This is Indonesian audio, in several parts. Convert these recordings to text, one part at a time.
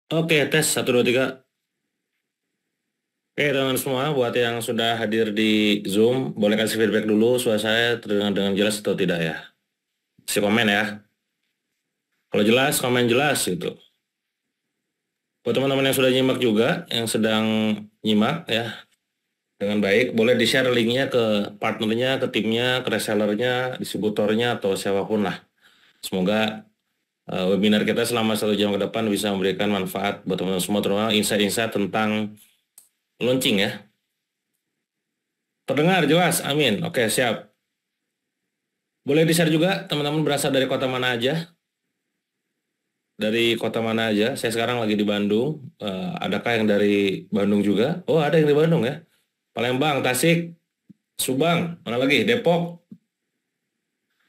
Oke, tes satu 2 3. Oke, teman semua, buat yang sudah hadir di Zoom, boleh kasih feedback dulu suara saya terdengar dengan jelas atau tidak ya. Kasih komen ya. Kalau jelas, komen jelas gitu. Buat teman-teman yang sudah nyimak juga, yang sedang nyimak ya dengan baik, boleh di-share linknya ke partnernya, ke timnya, ke resellernya, distributornya atau siapapun lah. Semoga webinar kita selama 1 jam ke depan bisa memberikan manfaat buat teman-teman semua, terutama insight-insight tentang launching ya. Terdengar jelas, amin. Oke, siap. Boleh di-share juga teman-teman berasal dari kota mana aja? Dari kota mana aja? Saya sekarang lagi di Bandung. Adakah yang dari Bandung juga? Oh, ada yang di Bandung ya. Palembang, Tasik, Subang, mana lagi? Depok,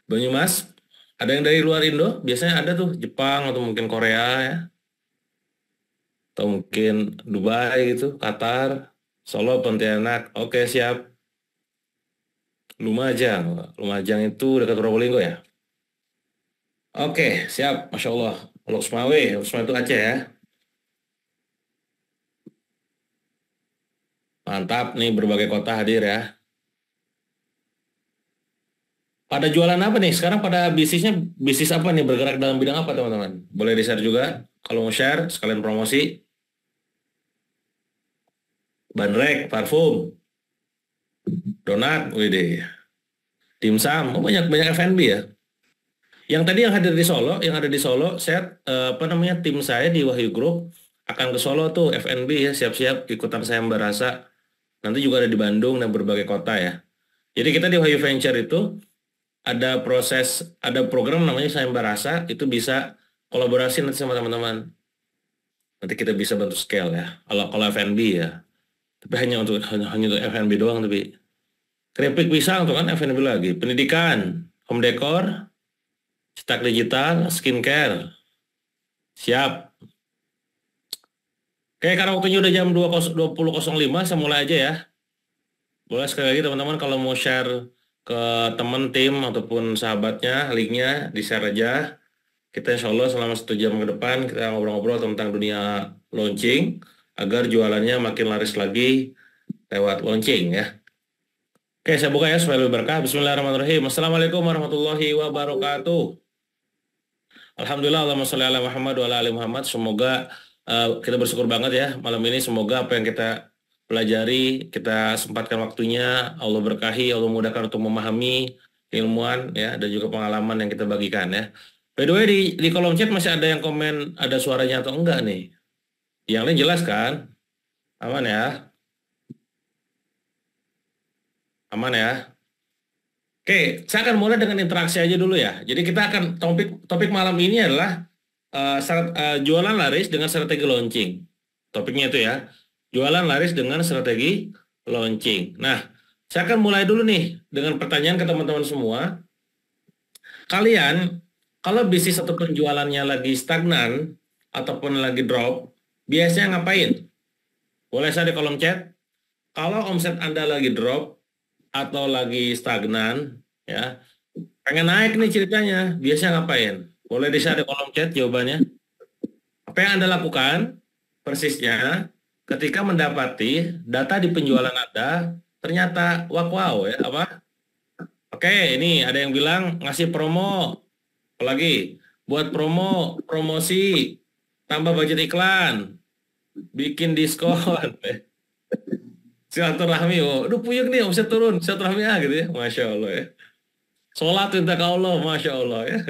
Banyumas. Ada yang dari luar Indo? Biasanya ada tuh Jepang atau mungkin Korea ya. Atau mungkin Dubai gitu, Qatar, Solo, Pontianak. Oke, siap. Lumajang. Lumajang itu dekat Probolinggo ya. Oke, siap. Masya Allah. Loksmawe. Loksmawe itu Aceh ya. Mantap nih berbagai kota hadir ya. Pada jualan apa nih? Sekarang pada bisnisnya bisnis apa nih? Bergerak dalam bidang apa teman-teman? Boleh di-share juga. Kalau mau share sekalian promosi. Bandrek, parfum, donat, wede, dimsum. Oh, banyak banyak F&B ya. Yang tadi yang hadir di Solo, yang ada di Solo, saya apa namanya tim saya di Wahyu Group akan ke Solo tuh F&B ya. Siap-siap ikutan saya merasa. Nanti juga ada di Bandung dan berbagai kota ya. Jadi kita di Wahyu Venture itu ada proses, ada program namanya Sayembara Rasa, itu bisa kolaborasi nanti sama teman-teman. Nanti kita bisa bantu scale ya. Kalau F&B ya. Tapi hanya untuk F&B doang tapi. Keripik pisang tuh kan F&B lagi. Pendidikan, home decor, cetak digital, skincare. Siap. Oke, karena waktunya udah jam 20.05, saya mulai aja ya. Boleh sekali lagi teman-teman kalau mau share ke teman, tim, ataupun sahabatnya, linknya di-share aja. Kita insya Allah selama 1 jam ke depan kita ngobrol-ngobrol tentang dunia launching agar jualannya makin laris lagi lewat launching ya. Oke, saya buka ya supaya lebih berkah. Bismillahirrahmanirrahim. Assalamualaikum warahmatullahi wabarakatuh. Alhamdulillah, Allahumma sholli ala Muhammad wa ala ali Muhammad. Semoga kita bersyukur banget ya malam ini. Semoga apa yang kita pelajari, kita sempatkan waktunya, Allah berkahi, Allah mudahkan untuk memahami ilmuwan ya dan juga pengalaman yang kita bagikan ya. By the way di kolom chat masih ada yang komen ada suaranya atau enggak nih? Yang lain jelas kan? Aman ya? Aman ya? Oke, saya akan mulai dengan interaksi aja dulu ya. Jadi kita akan topik topik malam ini adalah jualan laris dengan strategi launching. Topiknya itu ya, jualan laris dengan strategi launching. Nah, saya akan mulai dulu nih dengan pertanyaan ke teman-teman semua. Kalian, kalau bisnis atau penjualannya lagi stagnan ataupun lagi drop, biasanya ngapain? Boleh saya di kolom chat. Kalau omset Anda lagi drop atau lagi stagnan, ya, pengen naik nih ceritanya, biasanya ngapain? Boleh di-share di kolom chat jawabannya. Apa yang Anda lakukan persisnya ketika mendapati data di penjualan Anda ternyata wow ya apa? Oke, ini ada yang bilang ngasih promo, apalagi buat promo, promosi, tambah budget iklan, bikin diskon, silaturahmi, oh, aduh puyeng nih, omset turun, silaturahmi gitu ya, masya Allah ya. Sholat minta ke Allah, masya Allah ya.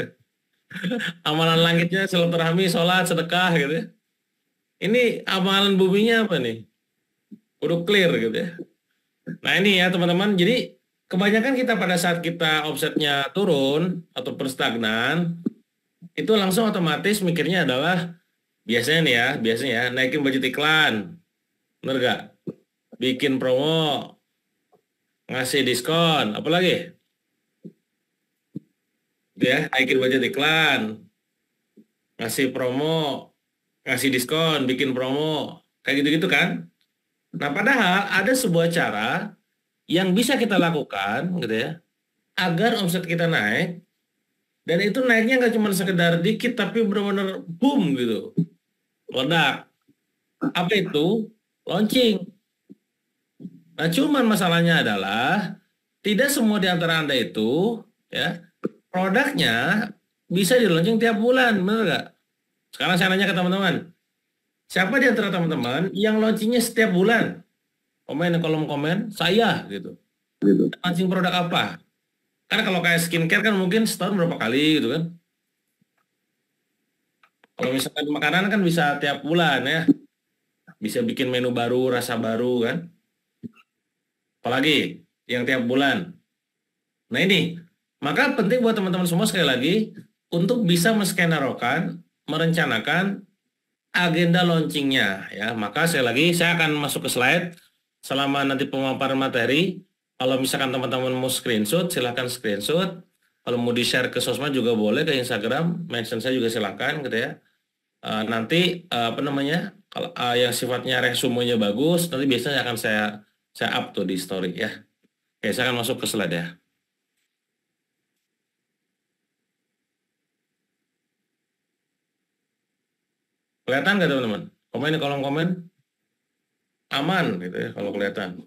Amalan langitnya silaturahmi, sholat, sedekah gitu ya. Ini amalan buminya apa nih? Udah clear gitu ya. Nah ini ya teman-teman, jadi kebanyakan kita pada saat kita offsetnya turun atau stagnan, itu langsung otomatis mikirnya adalah biasanya nih ya, biasanya ya, naikin budget iklan, bener gak? Bikin promo, ngasih diskon, apalagi? Gitu ya, naikin budget iklan, ngasih promo, ngasih diskon, bikin promo, kayak gitu-gitu kan? Nah padahal ada sebuah cara yang bisa kita lakukan gitu ya, agar omset kita naik. Dan itu naiknya nggak cuma sekedar dikit, tapi benar-benar boom gitu. produk. Apa itu? Launching. Nah, cuman masalahnya adalah tidak semua di antara Anda itu ya produknya bisa di launching tiap bulan, benar nggak? Sekarang saya nanya ke teman-teman, siapa di antara teman-teman yang launchingnya setiap bulan? Komen di kolom komen, saya gitu. Launching produk apa? Karena kalau kayak skincare kan mungkin setahun berapa kali gitu kan. Kalau misalkan makanan kan bisa tiap bulan ya. Bisa bikin menu baru, rasa baru kan. Apalagi yang tiap bulan. Nah ini, maka penting buat teman-teman semua sekali lagi untuk bisa menskenarokan, merencanakan agenda launchingnya ya. Maka sekali lagi saya akan masuk ke slide selama nanti pemaparan materi. Kalau misalkan teman-teman mau screenshot, silahkan screenshot. Kalau mau di-share ke sosmed juga boleh, ke Instagram, mention saya juga silahkan gitu ya. Nanti apa namanya, kalau yang sifatnya resumenya bagus, nanti biasanya akan saya up tuh di story ya. Oke, saya akan masuk ke slide ya. Kelihatan nggak teman-teman? Komen di kolom komen. Aman gitu ya kalau kelihatan.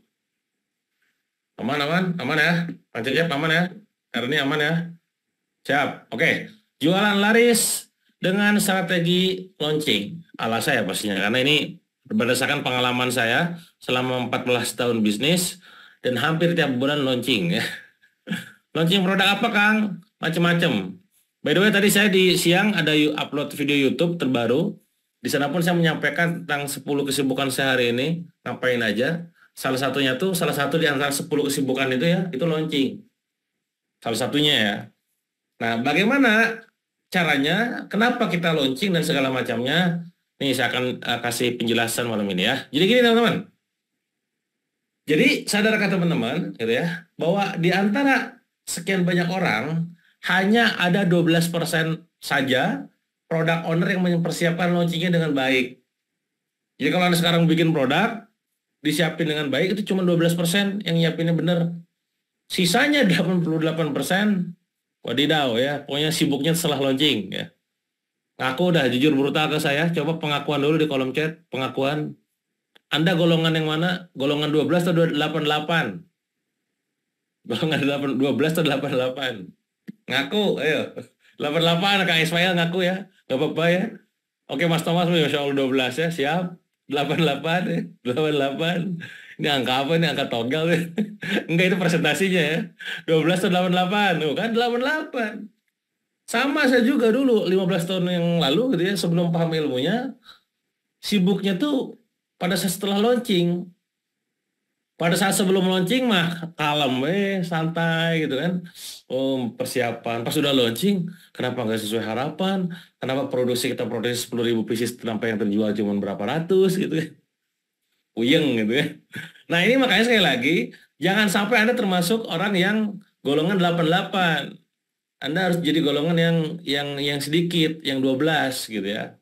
Aman, aman, aman ya. Pak Cecep aman ya. Erni aman ya. Siap. Oke. Jualan laris dengan strategi launching. Ala saya pastinya. Karena ini berdasarkan pengalaman saya selama 14 tahun bisnis dan hampir tiap bulan launching ya. Launching produk apa Kang? Macam-macam. By the way tadi saya di siang ada upload video YouTube terbaru. Di sana pun saya menyampaikan tentang 10 kesibukan saya hari ini. Ngapain aja. Salah satu di antara 10 kesibukan itu ya, itu launching. Salah satunya ya. Nah, bagaimana caranya? Kenapa kita launching dan segala macamnya? Nih, saya akan kasih penjelasan malam ini ya. Jadi gini teman-teman. Jadi sadarkah teman-teman, gitu ya, bahwa di antara sekian banyak orang, hanya ada 12% saja produk owner yang mempersiapkan launchingnya dengan baik. Jadi kalau Anda sekarang bikin produk, disiapin dengan baik, itu cuma 12% yang nyiapinnya benar. Sisanya 88%, wadidaw ya, pokoknya sibuknya setelah launching ya. Ngaku udah jujur brutal ke saya, coba pengakuan dulu di kolom chat, pengakuan. Anda golongan yang mana? Golongan 12 atau 88? Golongan 12 atau 88? Ngaku, ayo. 88, Kang Ismail ngaku ya, gak apa-apa ya. Oke Mas Thomas, Masya Allah 12 ya, siap. 88 ya, 88. Ini angka apa nih? Angka togel ya. Enggak, itu presentasinya ya. 12 atau 88. Tuh kan 88. Sama saya juga dulu 15 tahun yang lalu gitu ya, sebelum paham ilmunya, sibuknya tuh pada saat setelah launching. Pada saat sebelum launching mah kalem santai gitu kan. Oh, persiapan. Pas sudah launching, kenapa nggak sesuai harapan? Kenapa kita produksi 10.000 pieces, kenapa yang terjual cuma berapa ratus gitu kan. Puyeng gitu ya. Nah ini makanya sekali lagi, jangan sampai Anda termasuk orang yang golongan 88. Anda harus jadi golongan yang sedikit, yang 12 gitu ya.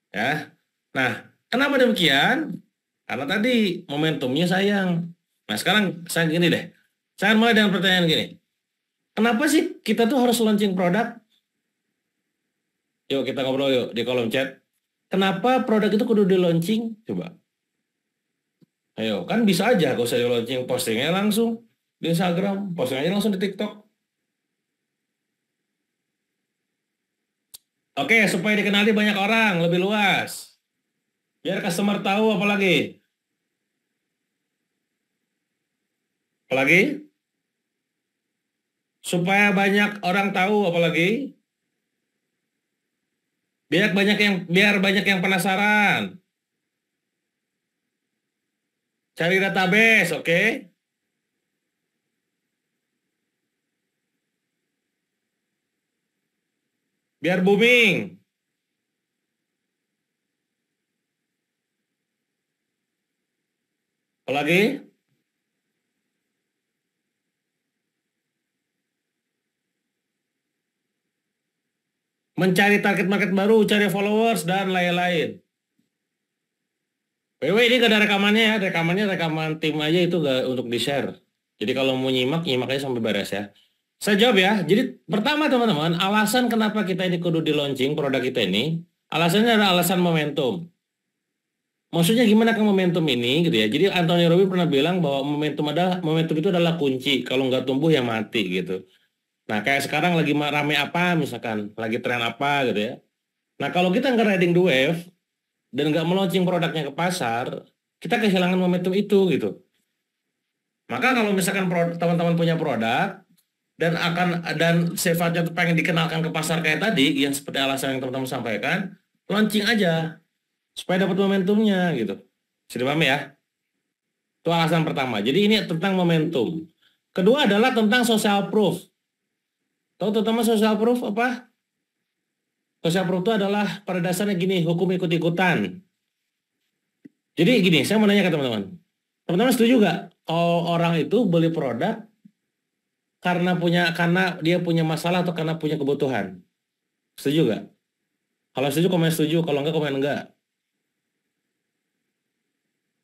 Ya. Nah, kenapa demikian? Karena tadi momentumnya sayang. Nah, sekarang saya gini deh. Saya mulai dengan pertanyaan gini. Kenapa sih kita tuh harus launching produk? Yuk kita ngobrol yuk di kolom chat. Kenapa produk itu kudu di launching? Coba. Ayo, kan bisa aja kalau saya launching postingnya langsung di Instagram, postingnya langsung di TikTok. Oke, supaya dikenali banyak orang, lebih luas. Biar customer tahu apalagi. Apalagi? Supaya banyak orang tahu apalagi. Biar banyak yang penasaran. Cari database, oke? Biar booming. Apalagi? Mencari target market baru, cari followers, dan lain-lain. BW ini gak ada rekamannya ya, rekaman tim aja itu gak untuk di-share. Jadi kalau mau nyimak aja sampai beres ya. Saya jawab ya. Jadi pertama teman-teman, alasan kenapa kita ini kudu di launching produk kita ini, alasannya adalah alasan momentum. Maksudnya gimana ke momentum ini gitu ya. Jadi Anthony Robbins pernah bilang bahwa momentum itu adalah kunci. Kalau nggak tumbuh ya mati gitu. Nah kayak sekarang lagi rame apa misalkan, lagi tren apa gitu ya. Nah kalau kita nggak riding the wave dan nggak meluncing produknya ke pasar, kita kehilangan momentum itu gitu. Maka kalau misalkan teman-teman punya produk dan sifatnya tuh pengen dikenalkan ke pasar kayak tadi, yang seperti alasan yang teman-teman sampaikan, launching aja supaya dapat momentumnya gitu. Sudah paham ya? Itu alasan pertama. Jadi ini tentang momentum. Kedua adalah tentang social proof. Tahu terutama social proof apa? Social proof itu adalah pada dasarnya gini, hukum ikut-ikutan. Jadi gini, saya mau nanya ke teman-teman. Teman-teman setuju nggak kalau orang itu beli produk karena dia punya masalah atau karena punya kebutuhan? Setuju nggak? Kalau setuju komen setuju, kalau enggak komen enggak.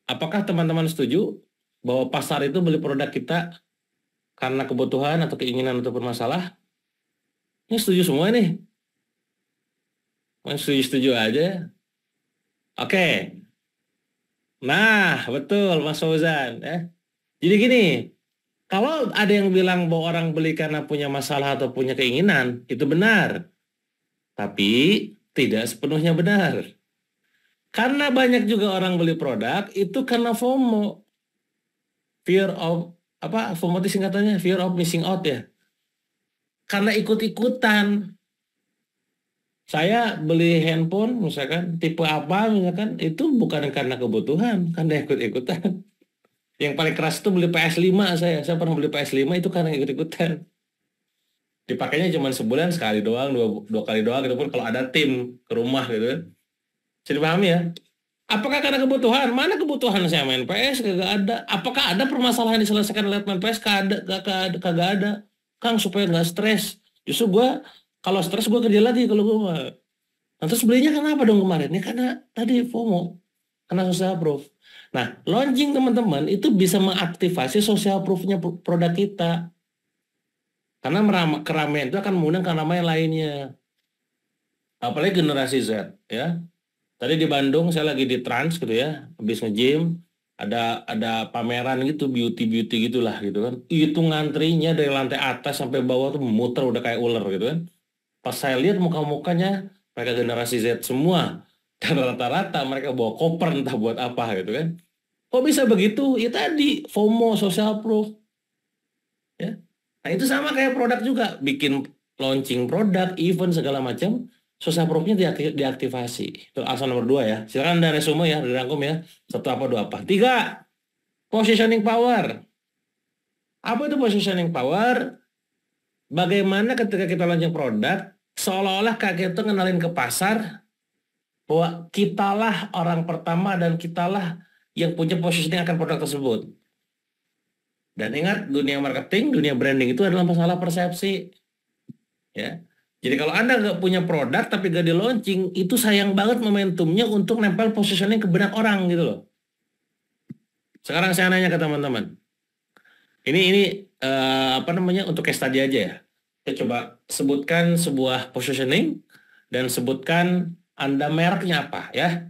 Apakah teman-teman setuju bahwa pasar itu beli produk kita karena kebutuhan atau keinginan ataupun masalah? Ini setuju semua nih. Setuju-setuju aja. Oke. Nah, betul Mas Fauzan. Jadi gini, kalau ada yang bilang bahwa orang beli karena punya masalah atau punya keinginan, itu benar. Tapi tidak sepenuhnya benar. Karena banyak juga orang beli produk itu karena FOMO. Fear of, apa, FOMO itu singkatannya? Fear of missing out ya. Karena ikut-ikutan. Saya beli handphone misalkan, tipe apa misalkan, itu bukan karena kebutuhan, karena ikut-ikutan. Yang paling keras itu beli PS5 saya pernah beli PS5 itu karena ikut-ikutan. Dipakainya cuma sebulan sekali doang, dua kali doang gitu pun kalau ada tim ke rumah gitu kan. Jadi pahami ya? Apakah karena kebutuhan? Mana kebutuhan saya main PS? Kagak ada. Apakah ada permasalahan diselesaikan lewat main PS? Kagak ada. Kang supaya nggak stres. Justru gue kalau stres gue kerja lagi kalau gue mah. Nah, terus belinya kenapa dong kemarin? Ya karena tadi FOMO, karena social proof. Nah, launching teman-teman itu bisa mengaktifasi social proof-nya produk kita. Karena keramaian itu akan mengundang keramaian lainnya. Apalagi generasi Z, ya. Tadi di Bandung saya lagi di Trans gitu ya, habis nge-gym, ada pameran gitu, beauty gitulah gitu kan. Itu ngantrinya dari lantai atas sampai bawah tuh muter udah kayak ular gitu kan. Pas saya lihat muka-mukanya mereka generasi Z semua. Dan rata-rata mereka bawa koper entah buat apa gitu kan. Kok bisa begitu? Ya tadi FOMO, social proof, ya. Nah, itu sama kayak produk juga, bikin launching produk, event segala macam, social proof-nya diaktifasi. Itu alasan nomor dua ya. Silakan Anda resume ya, dirangkum ya. Satu apa dua apa. Tiga, positioning power. Apa itu positioning power? Bagaimana ketika kita launching produk, seolah-olah kakek itu ngenalin ke pasar bahwa kitalah orang pertama dan kitalah yang punya positioning akan produk tersebut. Dan ingat, dunia marketing, dunia branding itu adalah masalah persepsi. Ya. Jadi kalau Anda nggak punya produk tapi nggak di launching, itu sayang banget momentumnya untuk nempel positioning ke benak orang gitu loh. Sekarang saya nanya ke teman-teman. Ini apa namanya, untuk case study aja ya. Kita coba sebutkan sebuah positioning dan sebutkan Anda mereknya apa ya.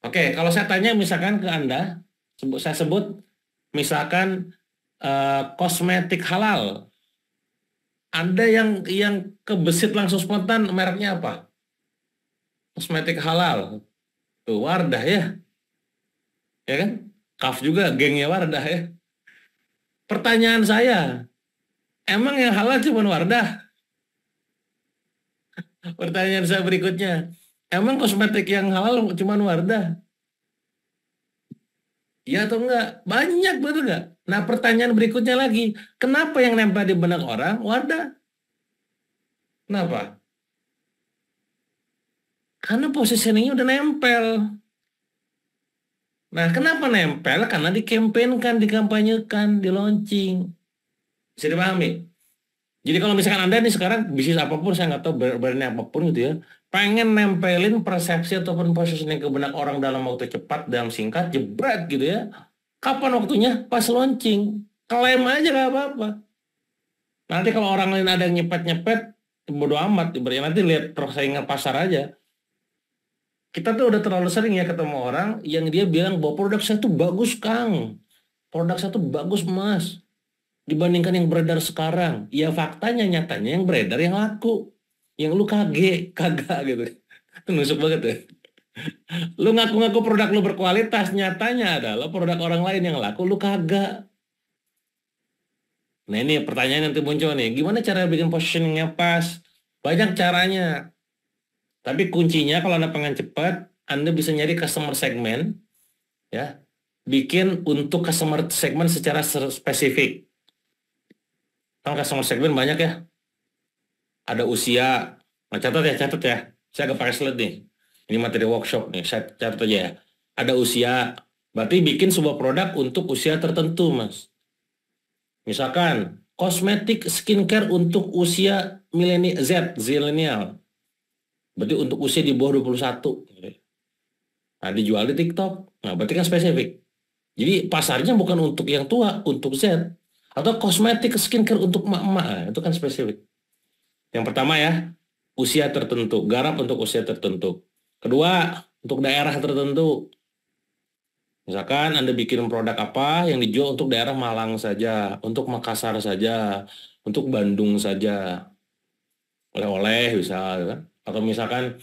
Oke, kalau saya tanya misalkan ke Anda, saya sebut misalkan kosmetik halal. Anda yang kebesit langsung spontan mereknya apa? Kosmetik halal. Tuh Wardah ya. Ya kan? Kaf juga gengnya Wardah ya. Pertanyaan saya, emang yang halal cuma Wardah? Pertanyaan saya berikutnya, emang kosmetik yang halal cuma Wardah? Iya atau enggak? Banyak, betul enggak? Nah, pertanyaan berikutnya lagi, kenapa yang nempel di benak orang Wardah? Kenapa? Karena positioningnya udah nempel. Nah, kenapa nempel? Karena dikampanyekan, dikampanyekan, di launching. Bisa dipahami? Jadi kalau misalkan Anda nih sekarang bisnis apapun, saya nggak tahu brandnya apapun gitu ya, pengen nempelin persepsi ataupun positioning ke benak orang dalam waktu cepat, dalam singkat, jebret gitu ya. Kapan waktunya? Pas launching. Klaim aja nggak apa-apa. Nanti kalau orang lain ada yang nyepet-nyepet, bodo amat. Nanti lihat persaingan pasar aja. Kita tuh udah terlalu sering ya ketemu orang yang dia bilang bahwa produk saya tuh bagus, Kang. Produk saya tuh bagus, Mas. Dibandingkan yang beredar sekarang. Ya faktanya, nyatanya yang beredar yang laku. Yang lu kagak gitu. Itu nusuk banget ya. Lu ngaku-ngaku produk lu berkualitas, nyatanya adalah produk orang lain yang laku, lu kagak. Nah ini pertanyaan nanti muncul nih, gimana cara bikin positioningnya pas? Banyak caranya, tapi kuncinya kalau Anda pengen cepat, Anda bisa nyari customer segment, ya, bikin untuk customer segment secara spesifik. Kan customer segment banyak ya, ada usia, nah catat ya, saya agak pakai slide nih, ini materi workshop nih, saya catat aja ya. Ada usia, berarti bikin sebuah produk untuk usia tertentu, Mas. Misalkan, kosmetik skincare untuk usia milenial zilenial. Berarti untuk usia di bawah 21. Nah, dijual di TikTok. Nah, berarti kan spesifik. Jadi pasarnya bukan untuk yang tua, untuk Z. Atau kosmetik skincare untuk emak-emak. Nah, itu kan spesifik. Yang pertama ya, usia tertentu. Garap untuk usia tertentu. Kedua, untuk daerah tertentu. Misalkan Anda bikin produk apa yang dijual untuk daerah Malang saja, untuk Makassar saja, untuk Bandung saja, oleh-oleh bisa, kan? Atau misalkan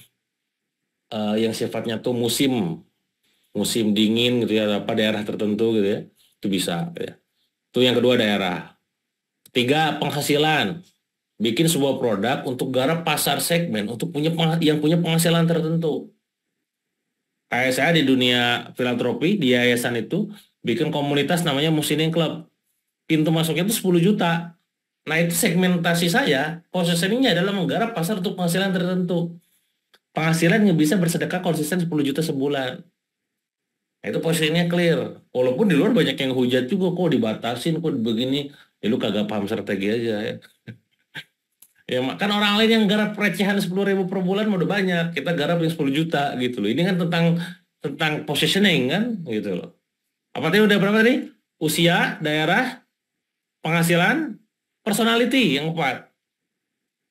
yang sifatnya tuh musim, musim dingin gitu ya, apa daerah tertentu gitu ya, itu bisa. Gitu ya. Itu yang kedua daerah. Tiga penghasilan, bikin sebuah produk untuk garap pasar segmen, untuk yang punya penghasilan tertentu. Kayak saya di dunia filantropi di yayasan itu bikin komunitas namanya Musining Club. Pintu masuknya itu 10 juta. Nah itu segmentasi saya, positioningnya adalah menggarap pasar untuk penghasilan tertentu. Penghasilan yang bisa bersedekah konsisten 10 juta sebulan. Nah, itu positioningnya clear. Walaupun di luar banyak yang hujat juga, kok dibatasin, kok begini. Ya lu kagak paham strategi aja ya. Ya kan orang lain yang garap recehan 10.000 per bulan udah banyak. Kita garap yang 10 juta gitu loh. Ini kan tentang positioning kan gitu loh. Apa tadi udah berapa tadi? Usia, daerah, penghasilan, personality yang empat.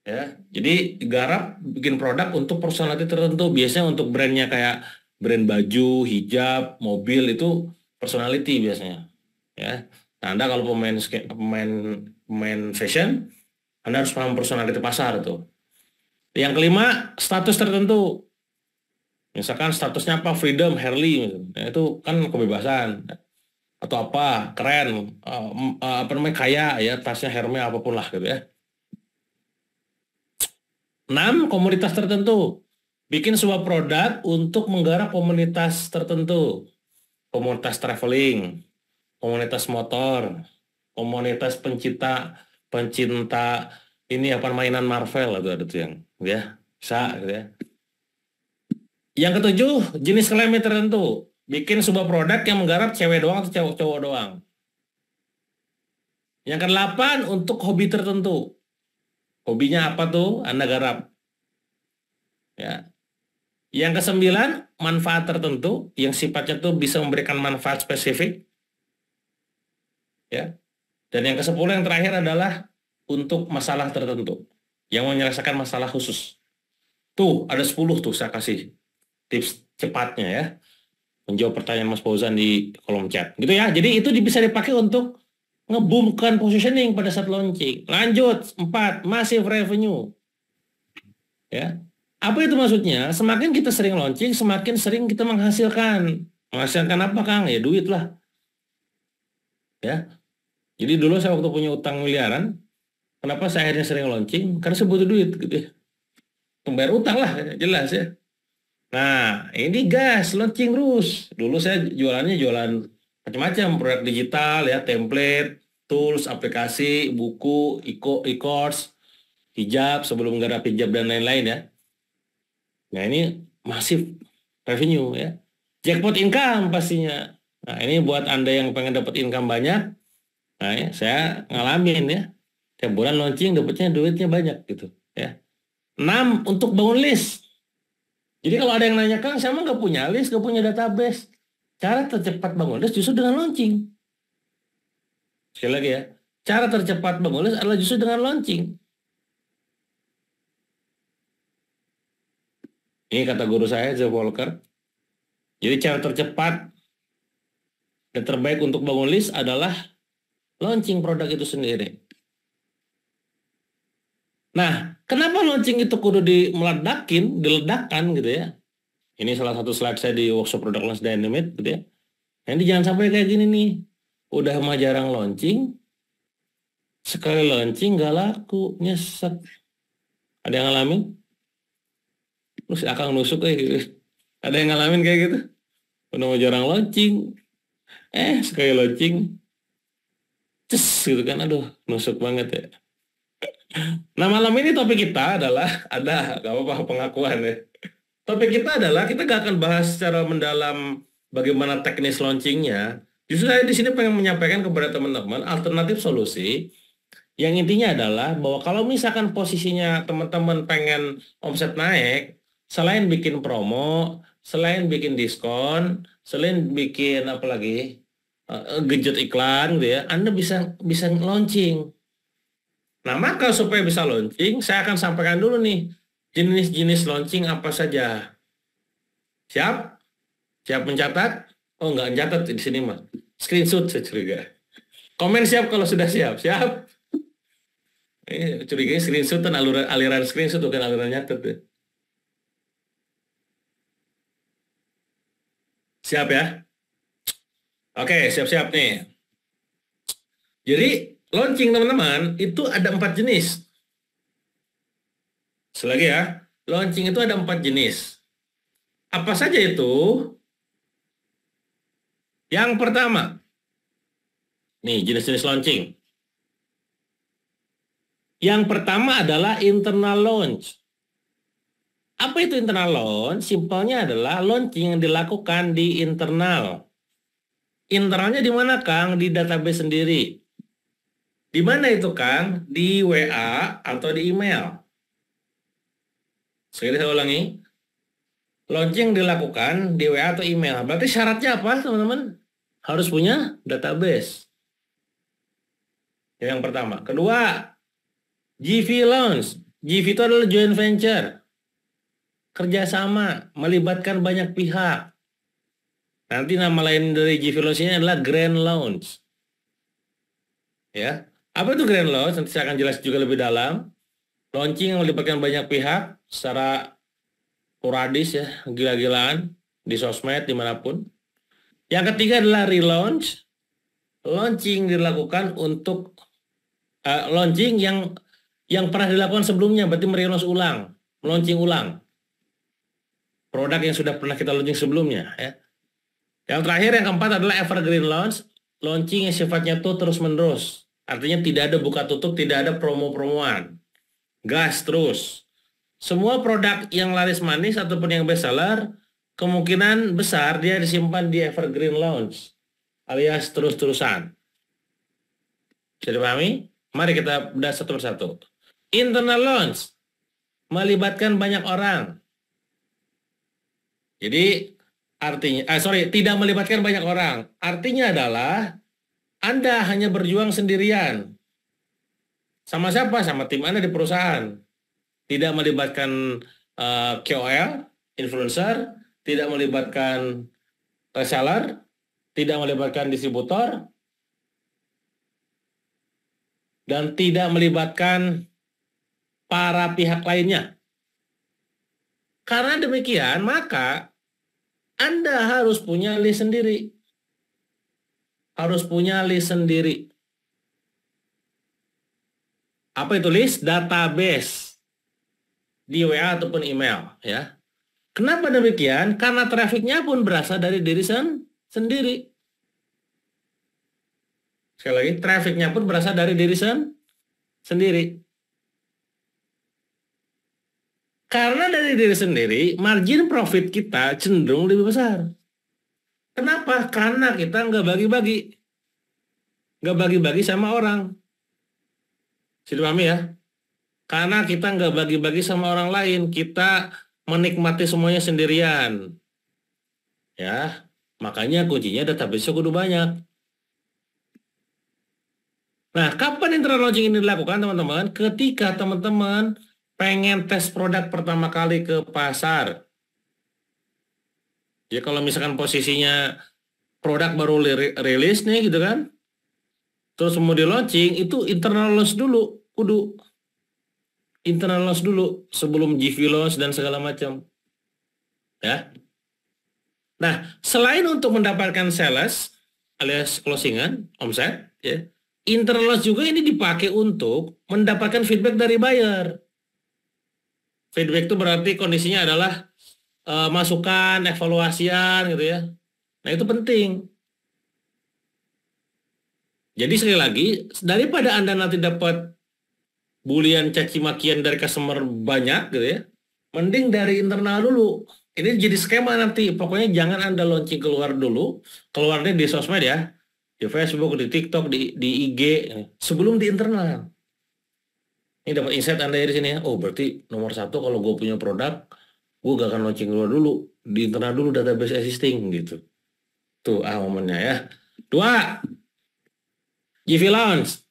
Ya, jadi garap bikin produk untuk personality tertentu. Biasanya untuk brandnya kayak brand baju, hijab, mobil itu personality biasanya. Ya, nah, Anda kalau pemain pemain fashion, Anda harus paham personality pasar tuh. Yang kelima, status tertentu. Misalkan statusnya apa, freedom, Harley, misalnya. Nah, itu kan kebebasan atau apa, keren, apa namanya kaya ya, tasnya Hermes apapun lah gitu ya. 6. Komunitas tertentu. Bikin sebuah produk untuk menggarap komunitas tertentu. Komunitas traveling, komunitas motor, komunitas pencinta pencinta ini apa mainan Marvel atau ada tuh yang ya bisa gitu ya. Yang ketujuh, jenis kelamin tertentu. Bikin sebuah produk yang menggarap cewek doang atau cowok-cowok doang. Yang kedelapan, untuk hobi tertentu. Hobinya apa tuh? Anda garap. Ya. Yang kesembilan, manfaat tertentu yang sifatnya tuh bisa memberikan manfaat spesifik. Ya. Dan yang kesepuluh yang terakhir adalah untuk masalah tertentu. Yang menyelesaikan masalah khusus. Tuh, ada 10 tuh saya kasih tips cepatnya ya. Menjawab pertanyaan Mas Fauzan di kolom chat. Gitu ya. Jadi itu bisa dipakai untuk ngebumkan positioning pada saat launching. Lanjut, 4, massive revenue. Ya. Apa itu maksudnya? Semakin kita sering launching, semakin sering kita menghasilkan. Menghasilkan apa, Kang? Ya duit lah. Ya. Jadi dulu saya waktu punya utang miliaran, kenapa saya akhirnya sering launching? Karena saya butuh duit gitu ya. Membayar utang lah, jelas ya. Nah, ini gas, launching terus. Dulu saya jualannya jualan macam-macam, produk digital ya, template, tools, aplikasi, buku, e-course, hijab, sebelum garap hijab dan lain-lain ya. Nah, ini masif revenue ya. Jackpot income pastinya. Nah, ini buat Anda yang pengen dapat income banyak, nah ya, saya ngalamin ya. Tiap bulan launching dapatnya duitnya banyak gitu ya. 6, untuk bangun list. Jadi kalau ada yang nanya, Kang, saya mah nggak punya list, nggak punya database. Cara tercepat bangun list justru dengan launching. Sekali lagi ya, cara tercepat bangun list adalah justru dengan launching. Ini kata guru saya, Jeff Walker. Jadi cara tercepat dan terbaik untuk bangun list adalah launching produk itu sendiri. Nah, kenapa launching itu kudu diledakkan gitu ya? Ini salah satu slide saya di workshop Product Launch Dynamite gitu ya. Nanti jangan sampai kayak gini nih. Udah mah jarang launching, sekali launching nggak laku, nyesek. Ada yang ngalamin? Terus akang nusuk kayak gitu. Ada yang ngalamin kayak gitu? Udah mah jarang launching, sekali launching, ces gitu kan, aduh nusuk banget ya. Nah malam ini topik kita adalah, gak apa-apa pengakuan ya. Topik kita adalah, kita gak akan bahas secara mendalam bagaimana teknis launchingnya. Justru saya di sini pengen menyampaikan kepada teman-teman alternatif solusi yang intinya adalah bahwa kalau misalkan posisinya teman-teman pengen omset naik, selain bikin promo, selain bikin diskon, selain bikin apa lagi, genjot iklan gitu ya, Anda bisa bisa launching. Nah, maka supaya bisa launching, saya akan sampaikan dulu nih jenis-jenis launching apa saja. Siap? Siap mencatat? Oh, nggak mencatat di sini, Mas. Screenshot saya curiga. Komen siap kalau sudah siap. Siap? Curiganya screenshot dan aliran screenshot bukan aliran nyatet. Ya. Siap ya? Oke, siap-siap nih. Jadi, launching teman-teman, itu ada 4 jenis. Selagi ya, launching itu ada 4 jenis. Apa saja itu? Yang pertama, nih jenis-jenis launching. Yang pertama adalah internal launch. Apa itu internal launch? Simpelnya adalah launching yang dilakukan di internal. Internalnya di mana, Kang? Di database sendiri. Di mana itu, Kang? Di WA atau di email. Sekali saya ulangi. Launching dilakukan di WA atau email. Berarti syaratnya apa, teman-teman? Harus punya database. Yang pertama. Kedua, GV launch. GV itu adalah joint venture. Kerjasama, melibatkan banyak pihak. Nanti nama lain dari GV launch ini adalah grand launch. Ya, apa itu grand launch? Nanti saya akan jelas juga lebih dalam. Launching yang melibatkan banyak pihak secara sporadis ya, gila-gilaan di sosmed dimanapun. Yang ketiga adalah relaunch. Launching dilakukan untuk launching yang pernah dilakukan sebelumnya, berarti merelaunch ulang, launching ulang produk yang sudah pernah kita launching sebelumnya ya. Yang terakhir yang keempat adalah evergreen launch, launching yang sifatnya tuh terus menerus, artinya tidak ada buka tutup, tidak ada promo-promoan, gas terus. Semua produk yang laris manis ataupun yang best seller kemungkinan besar dia disimpan di evergreen launch alias terus-terusan. Bisa dipahami? Mari kita bedah satu persatu. Internal launch melibatkan banyak orang. Jadi artinya, tidak melibatkan banyak orang. Artinya adalah Anda hanya berjuang sendirian. Sama siapa? Sama tim Anda di perusahaan. Tidak melibatkan KOL, influencer, tidak melibatkan reseller, tidak melibatkan distributor, dan tidak melibatkan para pihak lainnya. Karena demikian, maka Anda harus punya list sendiri. Harus punya list sendiri. Apa itu list? Database. Di WA ataupun email. Ya. Kenapa demikian? Karena trafficnya pun berasal dari diri sendiri. Sekali lagi, trafficnya pun berasal dari diri sendiri. Karena dari diri sendiri, margin profit kita cenderung lebih besar. Kenapa? Karena kita nggak bagi-bagi. Nggak bagi-bagi sama orang. Sudah paham ya? Karena kita nggak bagi-bagi sama orang lain. Kita menikmati semuanya sendirian. Ya, makanya kuncinya database kudu banyak. Nah, kapan internal launching ini dilakukan, teman-teman? Ketika teman-teman pengen tes produk pertama kali ke pasar. Ya kalau misalkan posisinya produk baru rilis nih gitu kan, terus mau di launching itu internal launch dulu, kudu internal launch dulu sebelum GV launch dan segala macam, ya. Nah, selain untuk mendapatkan sales alias closingan, omset, ya, internal launch juga ini dipakai untuk mendapatkan feedback dari buyer. Feedback itu berarti kondisinya adalah masukan, evaluasian gitu ya. Nah, itu penting. Jadi sekali lagi, daripada Anda nanti dapat bulian caci makian dari customer banyak gitu ya, mending dari internal dulu. Ini jadi skema nanti. Pokoknya jangan Anda launching keluar dulu, keluarnya di sosmed ya, di Facebook, di TikTok, di IG, sebelum di internal. Ini dapat insight Anda dari sini ya. Oh, berarti nomor satu kalau gue punya produk, gue gak akan launching keluar dulu, di internal dulu database existing gitu. Tuh momennya ya. Dua, GV Launch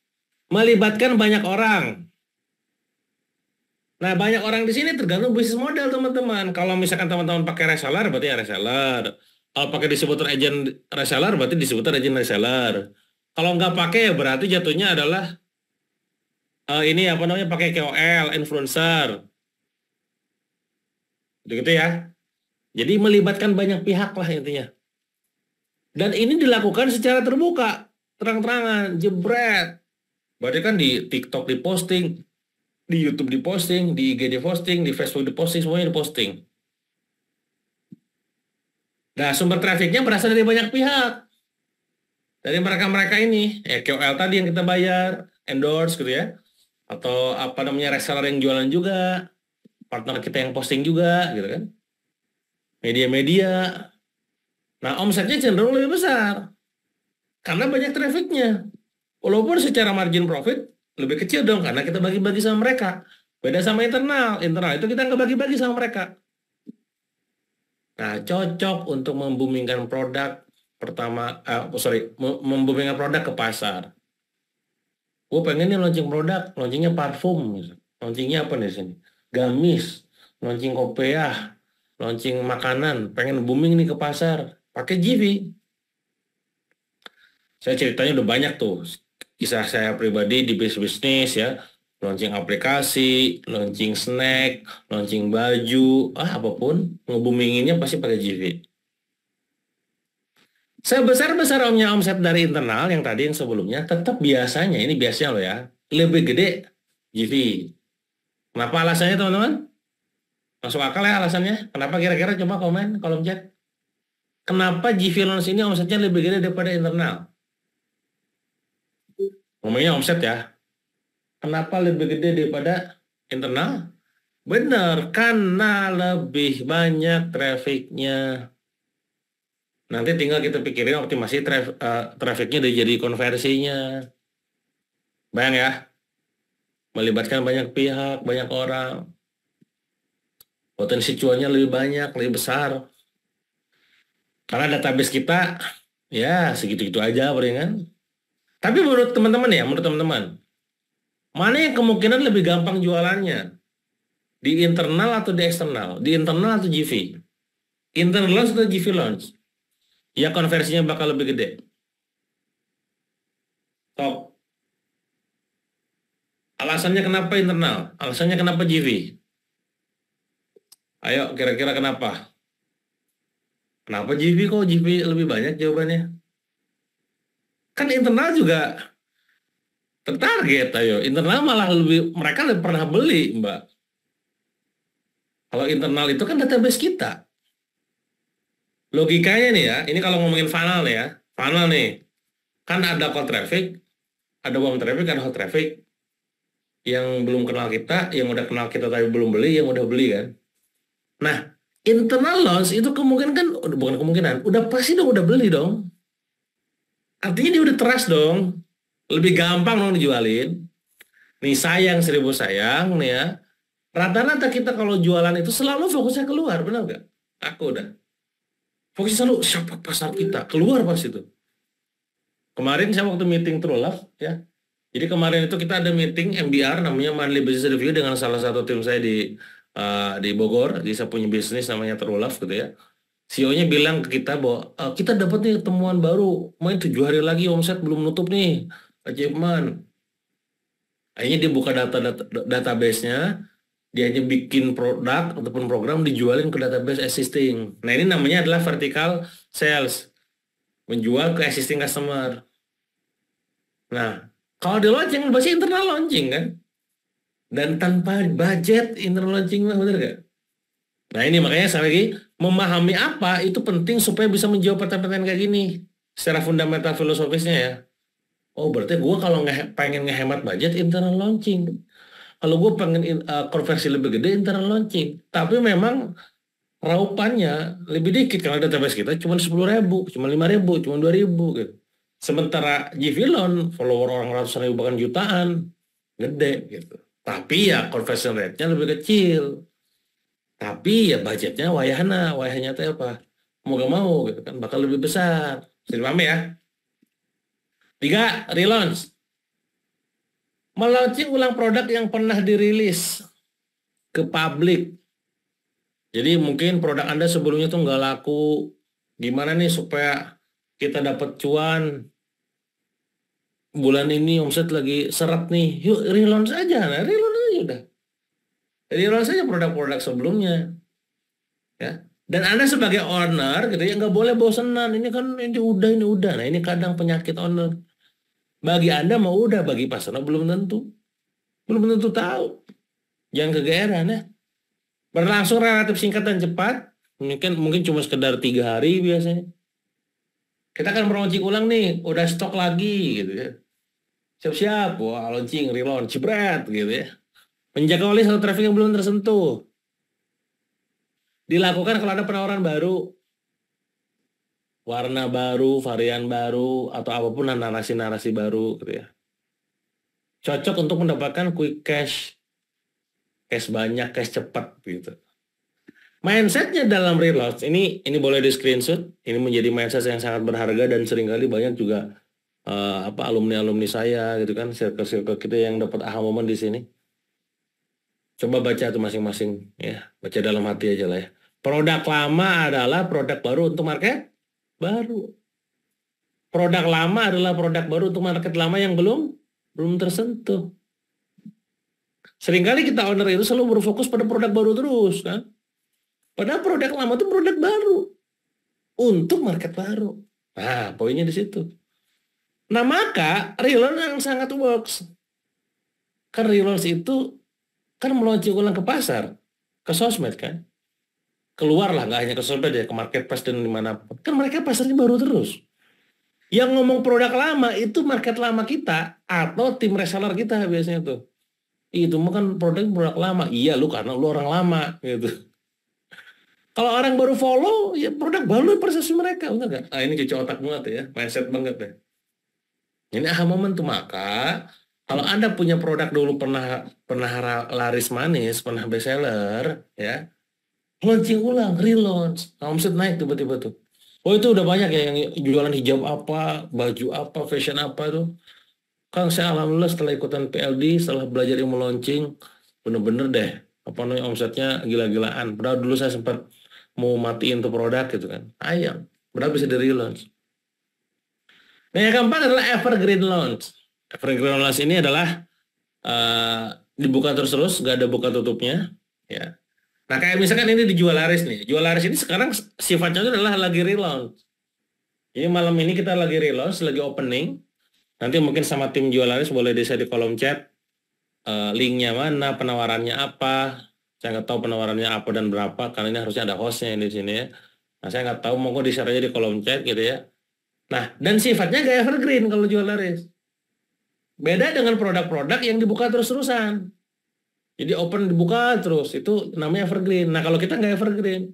melibatkan banyak orang. Nah, banyak orang di sini tergantung bisnis model teman-teman. Kalau misalkan teman-teman pakai reseller, berarti ya reseller. Kalau pakai distributor agent reseller, berarti distributor agent reseller. Kalau nggak pakai, ya berarti jatuhnya adalah ini apa namanya pakai KOL, influencer, gitu ya. Jadi melibatkan banyak pihak lah intinya. Dan ini dilakukan secara terbuka, terang-terangan, jebret. Berarti kan di TikTok diposting, di YouTube diposting, di IG diposting, di Facebook diposting, semuanya diposting. Nah, sumber trafiknya berasal dari banyak pihak. Dari mereka-mereka ini, ya KOL tadi yang kita bayar, endorse gitu ya. Atau apa namanya reseller yang jualan juga, partner kita yang posting juga gitu kan. Media-media. Nah, omsetnya cenderung lebih besar karena banyak trafiknya. Walaupun secara margin profit lebih kecil dong karena kita bagi-bagi sama mereka. Beda sama internal. Internal itu kita nggak bagi-bagi sama mereka. Nah, cocok untuk membumingkan produk pertama, membumingkan produk ke pasar. Gue pengen nih launching produk, launchingnya parfum, launchingnya apa nih sini? Gamis, launching kopiah, launching makanan, pengen booming nih ke pasar, pakai GV. Saya ceritanya udah banyak tuh, kisah saya pribadi di bisnis ya, launching aplikasi, launching snack, launching baju, apapun, ngeboominginnya pasti pakai GV. Sebesar-besar omset dari internal yang tadi yang sebelumnya, tetap biasanya, ini biasanya loh ya, lebih gede GV. Kenapa alasannya teman-teman? Masuk akal ya alasannya? Kenapa kira-kira coba komen kolom chat? Kenapa GV Loans ini omsetnya lebih gede daripada internal? Ngomongnya omset ya. Kenapa lebih gede daripada internal? Benar, karena lebih banyak trafficnya. Nanti tinggal kita pikirin optimasi trafficnya jadi konversinya. Bayang ya, melibatkan banyak pihak, banyak orang. Potensi cuannya lebih banyak, lebih besar. Karena database kita, ya segitu-gitu aja, kan? Tapi menurut teman-teman, mana yang kemungkinan lebih gampang jualannya? Di internal atau di eksternal? Di internal atau GV? Internal launch atau GV launch? Ya konversinya bakal lebih gede. Top. Alasannya kenapa internal? Alasannya kenapa GV? Ayo kira-kira kenapa? Kenapa GV kok GV lebih banyak jawabannya? Kan internal juga tertarget, ayo. Internal malah lebih, mereka lebih pernah beli, Mbak. Kalau internal itu kan database kita. Logikanya nih ya, ini kalau ngomongin funnel nih ya, funnel nih, kan ada cold traffic, ada warm traffic, ada hot traffic, yang belum kenal kita, yang udah kenal kita tapi belum beli, yang udah beli kan. Nah, internal launch itu kemungkinan kan, bukan kemungkinan, udah pasti dong, udah beli dong. Artinya dia udah trust dong, lebih gampang dong dijualin. Nih sayang seribu sayang nih ya, rata-rata kita kalau jualan itu selalu fokusnya keluar, benar nggak? Aku udah. Fokusnya selalu siapa pasar kita, keluar pas itu. Kemarin saya waktu meeting True Love ya. Jadi kemarin itu kita ada meeting MBR namanya Monthly Business Review dengan salah satu tim saya di Bogor. Jadi saya punya bisnis namanya True Love gitu ya. CEO-nya bilang ke kita bahwa kita dapat nih temuan baru, main 7 hari lagi omset belum nutup nih, achievement. Akhirnya dia buka database-nya, dia hanya bikin produk ataupun program dijualin ke database existing. Nah ini namanya adalah vertical sales, menjual ke existing customer. Nah kalau di launching pasti internal launching kan, dan tanpa budget internal launching mah bener gak? Nah ini makanya saya lagi memahami apa itu penting supaya bisa menjawab pertanyaan kayak gini secara fundamental filosofisnya ya. Oh berarti gue kalau pengen ngehemat budget internal launching. Kalau gue pengen konversi lebih gede internal launching. Tapi memang raupannya lebih dikit karena database kita cuma 10.000, cuma 5.000, cuma 2.000 gitu. Sementara Gvilon follower orang ratusan ribu bahkan jutaan, gede gitu. Tapi ya conversion rate-nya lebih kecil. Tapi ya budgetnya wayahnya teh apa? Mau gak mau gitu kan bakal lebih besar. Jadi paham ya? 3, relaunch. Melaunching ulang produk yang pernah dirilis ke publik. Jadi mungkin produk Anda sebelumnya tuh nggak laku. Gimana nih supaya kita dapat cuan? Bulan ini omset lagi seret nih. Yuk relaunch aja. Nah, relaunch aja udah. Relaunch aja produk-produk sebelumnya. Ya. Dan Anda sebagai owner gitu ya nggak boleh bosenan. Ini kan ini udah. Nah ini kadang penyakit owner. Bagi Anda mau udah, bagi pasarnya belum tentu. Belum tentu tahu. Jangan kegeeran ya. Berlangsung relatif singkat dan cepat. Mungkin cuma sekedar 3 hari biasanya. Kita akan launching ulang nih. Udah stok lagi gitu ya. Siap-siap. Wah launching, relaunch, jebret gitu ya. Menjangkau satu traffic yang belum tersentuh. Dilakukan kalau ada penawaran baru. Warna baru, varian baru, atau apapun narasi-narasi baru gitu ya. Cocok untuk mendapatkan quick cash. Cash banyak, cash cepat gitu. Mindsetnya dalam relaunch, ini boleh di screenshot. Ini menjadi mindset yang sangat berharga dan seringkali banyak juga alumni-alumni saya gitu kan, circle-circle kita yang dapat aha moment di sini. Coba baca tuh masing-masing ya, baca dalam hati aja lah ya. Produk lama adalah produk baru untuk market baru. Produk lama adalah produk baru untuk market lama yang belum tersentuh. Seringkali kita owner itu selalu berfokus pada produk baru terus kan. Padahal produk lama itu produk baru untuk market baru. Nah, poinnya di situ. Nah, maka relaunch yang sangat works. Kan relaunch itu kan meluncur ulang ke pasar, ke sosmed kan. Keluar lah, nggak hanya ke sosmed ya, ke marketplace dan dimanapun. Kan mereka pasarnya baru terus. Yang ngomong produk lama itu market lama kita atau tim reseller kita biasanya tuh. Itu mah kan produk lama. Iya lu karena lu orang lama gitu. Kalau orang baru follow, ya produk baru persepsi mereka, benar gak? Ah ini cuci otak banget ya, mindset banget ya. Ini aha moment tuh maka kalau Anda punya produk dulu pernah laris manis, pernah best seller, ya launching ulang, relaunch, omset naik tiba-tiba tuh. Oh itu udah banyak ya yang jualan hijab apa, baju apa, fashion apa tuh. Kang saya alhamdulillah setelah ikutan PLD, setelah belajar ilmu launching, bener-bener deh apa namanya omsetnya gila-gilaan. Padahal dulu saya sempat mau matiin tuh produk gitu kan. Ayam, berapa bisa di relaunch. Nah yang keempat adalah evergreen launch. Evergreen launch ini adalah dibuka terus-terus, gak ada buka tutupnya. Ya. Nah kayak misalkan ini dijual laris nih. Jual laris ini sekarang sifatnya itu adalah lagi relaunch. Jadi malam ini kita lagi relaunch, lagi opening. Nanti mungkin sama tim jual laris boleh di kolom chat. Linknya mana, penawarannya apa. Saya nggak tahu penawarannya apa dan berapa, karena ini harusnya ada hostnya di sini ya. Nah, saya nggak tahu, mau di share aja di kolom chat gitu ya. Nah, dan sifatnya gak evergreen kalau jual laris. Beda dengan produk-produk yang dibuka terus-terusan. Jadi open dibuka terus, itu namanya evergreen. Nah, kalau kita nggak evergreen,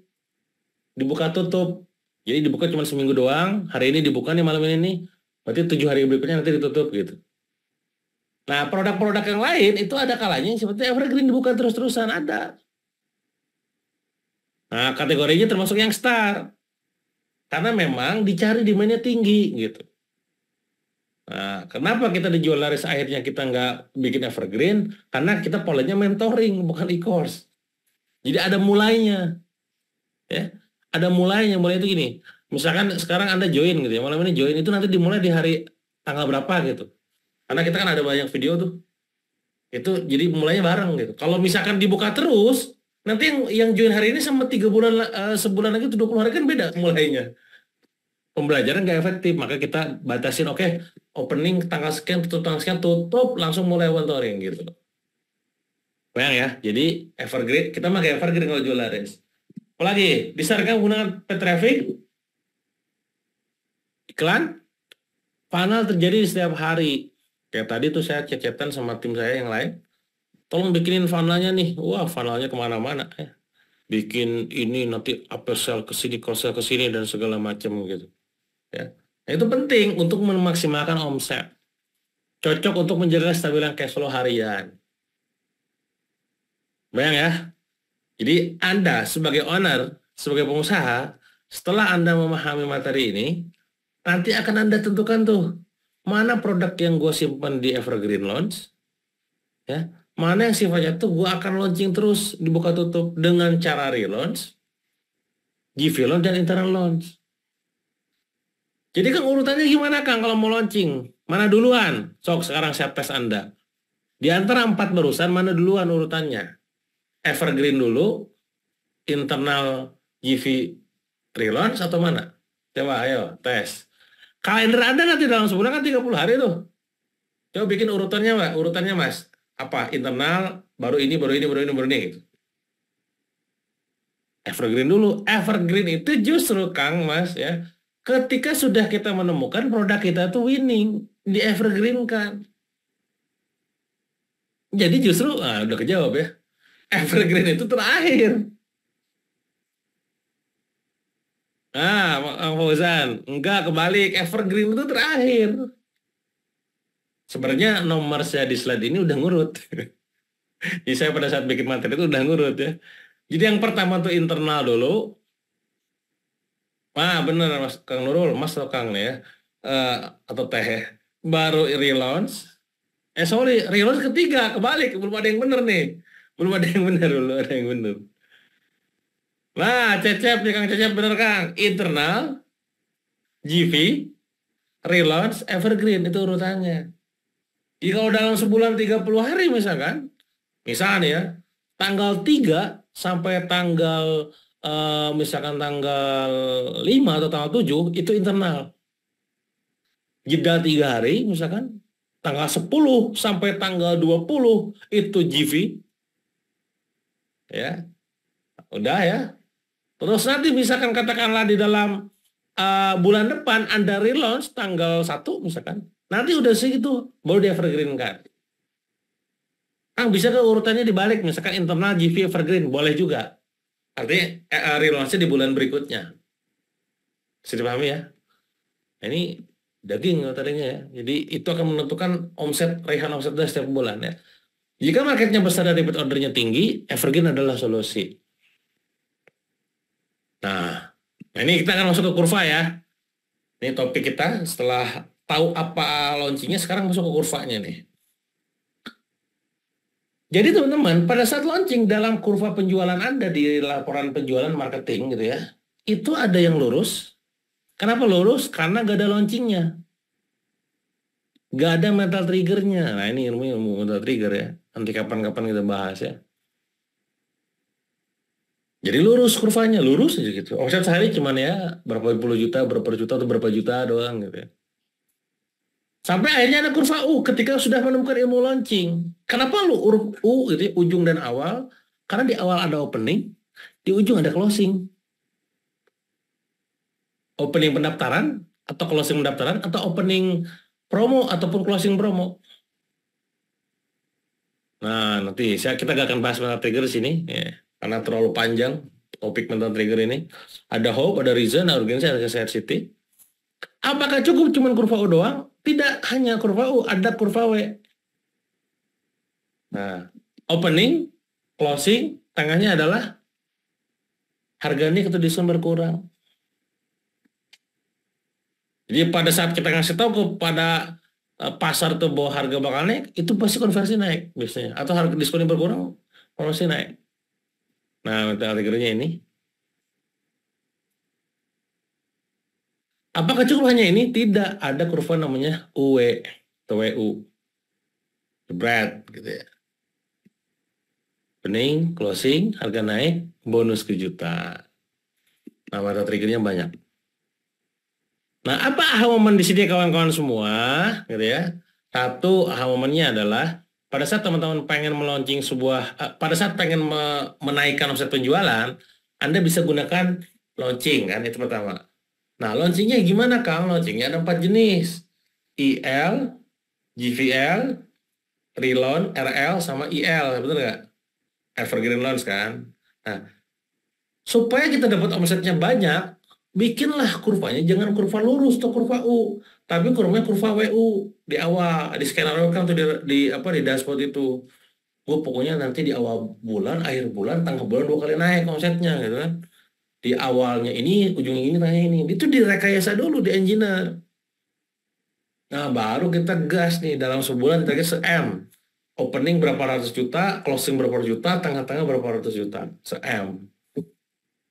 dibuka tutup. Jadi dibuka cuma seminggu doang, hari ini dibuka nih malam ini nih, berarti 7 hari berikutnya nanti ditutup gitu. Nah, produk-produk yang lain itu ada kalanya yang seperti evergreen dibuka terus-terusan, ada. Nah, kategorinya termasuk yang star. Karena memang dicari demand-nya tinggi gitu. Nah, kenapa kita dijual laris akhirnya kita nggak bikin evergreen? Karena kita polanya mentoring, bukan e-course. Jadi ada mulainya. Ya. ada mulainya. Mulai itu gini. Misalkan sekarang Anda join gitu ya. Malam ini join itu nanti dimulai di hari tanggal berapa gitu. Karena kita kan ada banyak video tuh. Itu jadi mulainya bareng gitu. Kalau misalkan dibuka terus, nanti yang join hari ini sama 3 bulan sebulan lagi itu 20 hari kan beda mulainya. Pembelajaran nggak efektif, maka kita batasin oke, opening tanggal sekian tutup tanggal sekian tutup langsung mulai mentoring gitu. Bayang ya, jadi evergreen kita pakai evergreen kalau jual laris. Apalagi disarankan menggunakan paid traffic, iklan, funnel terjadi di setiap hari. Kayak tadi tuh saya chat-chatan sama tim saya yang lain, tolong bikinin funnelnya nih. Wah, funnelnya kemana-mana ya. Bikin ini nanti upsell ke sini, cross-sell ke sini dan segala macam gitu. Ya. Nah, itu penting untuk memaksimalkan omset. Cocok untuk menjaga kestabilan cash flow harian. Bayang ya. Jadi Anda sebagai owner, sebagai pengusaha, setelah Anda memahami materi ini, nanti akan Anda tentukan tuh, mana produk yang gue simpan di Evergreen Launch, ya, mana yang sifatnya tuh gue akan launching terus dibuka tutup dengan cara relaunch, GV launch, dan internal launch. Jadi kan urutannya gimana Kang kalau mau launching? Mana duluan? Sok sekarang saya tes Anda. Di antara 4 barusan mana duluan urutannya? Evergreen dulu, internal GV relaunch atau mana? Coba ayo tes. Kalender Anda nanti dalam sebulan kan 30 hari tuh. Coba bikin urutannya Mbak, urutannya Mas. Apa? Internal, baru ini, baru ini, baru ini, baru ini gitu. Evergreen dulu. Evergreen itu justru Kang Mas ya. Ketika sudah kita menemukan produk kita tuh winning, di evergreen kan. Jadi justru, udah kejawab ya. Evergreen itu terakhir. Bang Fauzan, enggak kebalik. Evergreen itu terakhir. Sebenarnya nomor saya di slide ini udah ngurut. Jadi saya pada saat bikin materi itu udah ngurut ya. Jadi yang pertama tuh internal dulu. Bener Mas Kang Nurul, Mas atau Kang nih ya. Atau Teh ya. Baru relaunch. Sorry, relaunch ketiga, kebalik. Belum ada yang bener nih. Belum ada yang bener, belum ada yang bener. Nah, Cecep nih Kang Cecep, bener Kang. Internal, GV, relaunch, evergreen, itu urutannya. Jadi kalau dalam sebulan 30 hari misalkan, misalnya ya, tanggal 3 sampai tanggal misalkan tanggal 5 atau tanggal 7 itu internal. Jeda 3 hari misalkan tanggal 10 sampai tanggal 20 itu GV. Ya. Udah ya. Terus nanti misalkan katakanlah di dalam bulan depan Anda relaunch tanggal 1 misalkan. Nanti udah segitu baru di evergreen kan. Bisa ke urutannya dibalik misalkan internal GV evergreen boleh juga. Artinya relaunch-nya di bulan berikutnya. Bisa dipahami ya? Nah, ini daging tadinya ya. Jadi itu akan menentukan omset, raihan omset dari setiap bulan ya. Jika marketnya besar dan repeat ordernya tinggi, evergreen adalah solusi. Nah, ini kita akan masuk ke kurva ya. Ini topik kita setelah tahu apa launchingnya, sekarang masuk ke kurvanya nih. Jadi teman-teman, pada saat launching dalam kurva penjualan Anda di laporan penjualan marketing gitu ya, itu ada yang lurus. Kenapa lurus? Karena gak ada launchingnya. Gak ada mental triggernya. Nah ini ilmu mental trigger ya. Nanti kapan-kapan kita bahas ya. Jadi lurus kurvanya, lurus aja gitu. Omset sehari cuman ya berapa puluh juta, berapa juta atau berapa juta doang gitu ya. Sampai akhirnya ada kurva U ketika sudah menemukan ilmu launching. Kenapa lu huruf U gitu ya, ujung dan awal? Karena di awal ada opening, di ujung ada closing. Opening pendaftaran atau closing pendaftaran atau opening promo ataupun closing promo. Nah, nanti kita gak akan bahas mental trigger di sini ya, karena terlalu panjang topik mental trigger ini. Ada hope, ada reason, ada urgency, ada scarcity. Apakah cukup cuma kurva U doang? Tidak hanya kurva U, ada kurva W. Nah, opening, closing, tengahnya adalah harga naik atau diskon berkurang. Jadi pada saat kita ngasih tahu kepada pasar tuh bahwa harga bakal naik, itu pasti konversi naik biasanya. Atau harga diskonnya berkurang, konversi naik. Nah, mental triggernya ini. Apakah cukup hanya ini? Tidak, ada kurva namanya UW atau WU, bread gitu ya. Opening, closing, harga naik, bonus ke juta. Nah, mata triggernya banyak. Nah, apa aha moment di sini kawan-kawan semua, gitu ya? Satu aha momennya adalah pada saat teman-teman pengen meluncing pada saat pengen menaikkan omset penjualan, Anda bisa gunakan launching kan, itu pertama. Nah, launchingnya gimana Kang? Launchingnya ada 4 jenis. IL, GVL, Relaunch, RL, sama IL, betul nggak? Evergreen Launch kan? Nah, supaya kita dapat omsetnya banyak, bikinlah kurvanya jangan kurva lurus atau kurva U, tapi kurvanya kurva WU di awal, di skenario kan tuh di dashboard itu. Gue pokoknya nanti di awal bulan, akhir bulan, tengah bulan 2 kali naik omsetnya gitu kan. Di awalnya ini, ujungnya ini, tanya ini. Itu direkayasa dulu di engineer. Nah, baru kita gas nih dalam sebulan kita gas se-M. Opening berapa ratus juta, closing berapa ratus juta, tengah-tengah berapa ratus juta, se-M.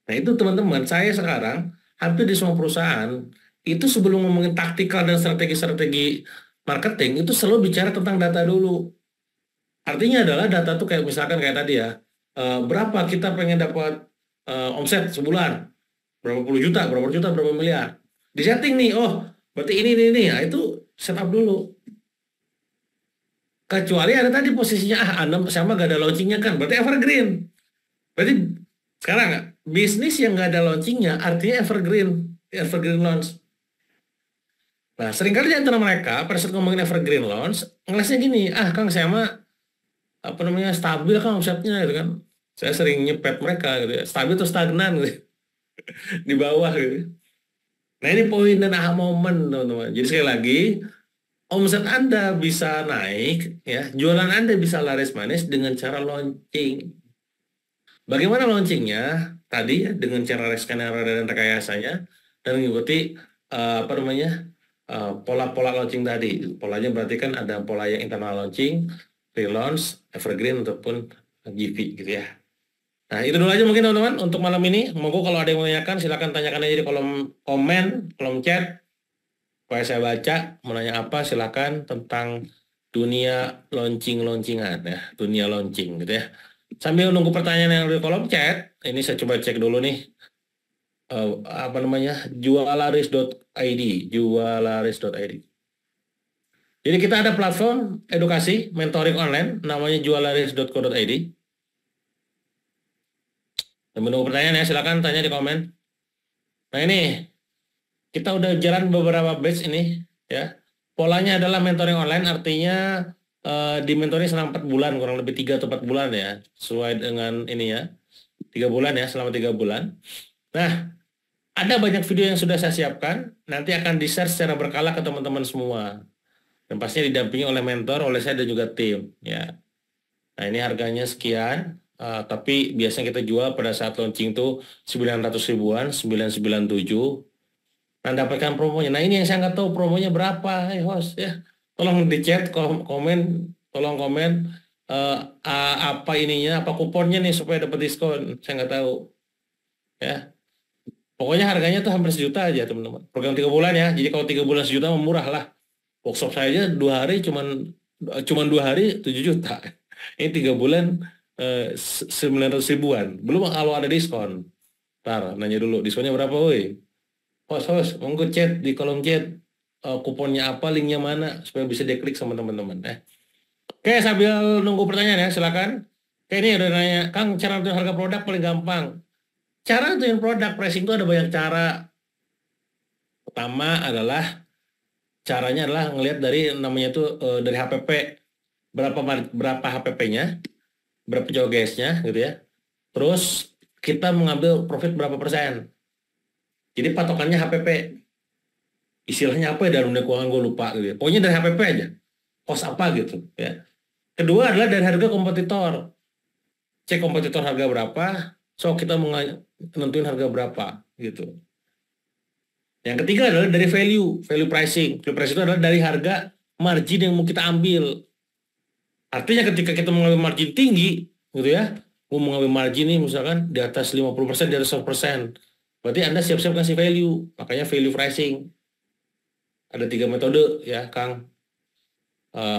Nah itu teman-teman, saya sekarang hampir di semua perusahaan, itu sebelum ngomongin taktikal dan strategi-strategi marketing, itu selalu bicara tentang data dulu. Artinya adalah data tuh kayak misalkan kayak tadi ya, berapa kita pengen dapat omset sebulan, berapa puluh juta, berapa juta, berapa miliar. Di setting nih, oh berarti ini, ya itu setup dulu. Kecuali ada tadi posisinya, Anda sama gak ada launchingnya kan, berarti evergreen. Berarti sekarang bisnis yang nggak ada launchingnya artinya evergreen launch. Nah, seringkali di antara mereka pada saat ngomongin evergreen launch, ngelasnya gini, Kang saya mah apa namanya stabil kan omsetnya gitu kan. Saya sering nyepet mereka gitu ya, stabil atau stagnan gitu, di bawah gitu. Nah ini poin dan aha momen teman-teman. Jadi sekali lagi, omset Anda bisa naik, ya, jualan Anda bisa laris manis dengan cara launching. Bagaimana launchingnya? Tadi ya dengan cara skenario dan rekayasanya dan mengikuti apa namanya pola-pola launching tadi. Polanya berarti kan ada pola yang internal launching, pre-launch, evergreen ataupun GV gitu ya. Nah itu dulu aja mungkin teman-teman untuk malam ini. Monggo kalau ada yang mau tanyakan silakan tanyakan aja di kolom komen, kolom chat. Supaya saya baca mau nanya apa silakan tentang dunia launching-launcingan ya, dunia launching gitu ya. Sambil nunggu pertanyaan yang ada di kolom chat, ini saya coba cek dulu nih apa namanya jualaris.id, jualaris.id. Jadi kita ada platform edukasi mentoring online namanya jualaris.co.id. Dan menunggu pertanyaan ya, silakan tanya di komen. Nah ini kita udah jalan beberapa batch ini ya. Polanya adalah mentoring online, artinya di mentoring selama 4 bulan, kurang lebih 3 atau 4 bulan ya, sesuai dengan ini ya, 3 bulan ya, selama 3 bulan. Nah, ada banyak video yang sudah saya siapkan, nanti akan di-share secara berkala ke teman-teman semua. Dan pastinya didampingi oleh mentor, oleh saya dan juga tim ya. Nah ini harganya sekian, tapi biasanya kita jual pada saat launching tuh 900 ribuan, 997. Nah, dapatkan promonya. Nah, ini yang saya nggak tahu promonya berapa, host ya. Tolong di chat, komen, tolong komen apa ininya, apa kuponnya nih supaya dapat diskon. Saya nggak tahu ya. Pokoknya harganya tuh hampir sejuta aja teman-teman. Program 3 bulan ya. Jadi kalau 3 bulan sejuta murah lah. Workshop saya aja 2 hari cuman 2 hari 7 juta. Ini 3 bulan 900 ribuan. Belum kalau ada diskon. Ntar nanya dulu diskonnya berapa woi. Host, monggo chat di kolom chat kuponnya apa, linknya mana supaya bisa diklik sama teman-teman ya. Oke, sambil nunggu pertanyaan ya, silakan. Oke, ini udah nanya, Kang, cara nentuin harga produk paling gampang. Cara nentuin produk pricing itu ada banyak cara. Pertama adalah caranya adalah ngelihat dari namanya itu dari HPP, berapa HPP-nya, berapa jauh gas-nya gitu ya. Terus kita mengambil profit berapa persen. Jadi patokannya HPP. Istilahnya apa ya dalam dunia keuangan gue lupa gitu ya. Pokoknya dari HPP aja. Cost apa gitu ya. Kedua adalah dari harga kompetitor. Cek kompetitor harga berapa, so kita menentuin harga berapa gitu. Yang ketiga adalah dari value pricing. Value pricing itu adalah dari harga margin yang mau kita ambil. Artinya ketika kita mengambil margin tinggi gitu ya, mau mengambil margin nih misalkan di atas 50%, di atas 100%. Berarti Anda siap-siap kasih value, makanya value pricing. Ada 3 metode ya, Kang,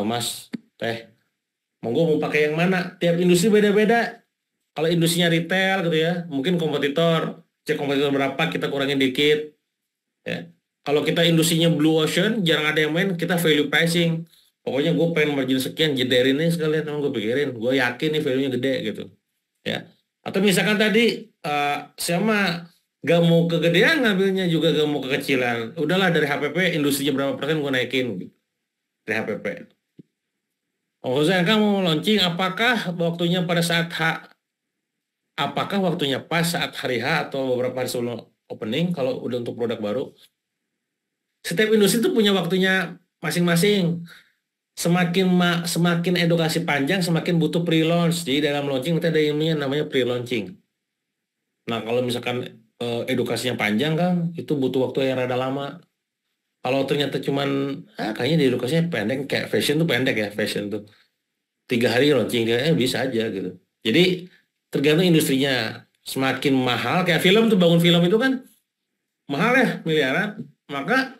Mas, Teh. Monggo mau pakai yang mana? Tiap industri beda-beda. Kalau industrinya retail gitu ya, mungkin kompetitor, cek kompetitor berapa, kita kurangin dikit. Ya. Kalau kita industrinya blue ocean, jarang ada yang main, kita value pricing. Pokoknya gue pengen margin sekian, jederin nih sekalian, emang gue pikirin. Gue yakin nih value-nya gede gitu. Ya. Atau misalkan tadi, saya mah gak mau kegedean ngambilnya juga gak mau kekecilan. Udahlah dari HPP, industrinya berapa persen gue naikin gitu. Dari HPP. Oh, Zan, kamu launching, apakah waktunya pas saat hari H atau beberapa hari sebelum opening kalau udah untuk produk baru? Setiap industri itu punya waktunya masing-masing. Semakin edukasi panjang, semakin butuh pre-launch. Jadi dalam launching kita ada yang namanya pre-launching. Nah, kalau misalkan edukasinya panjang kan, itu butuh waktu yang rada lama. Kalau ternyata cuman, kayaknya di edukasinya pendek, kayak fashion tuh pendek ya, fashion tuh. 3 hari launching, kayaknya bisa aja gitu. Jadi tergantung industrinya. Semakin mahal, kayak film tuh, bangun film itu kan mahal ya, miliaran. Maka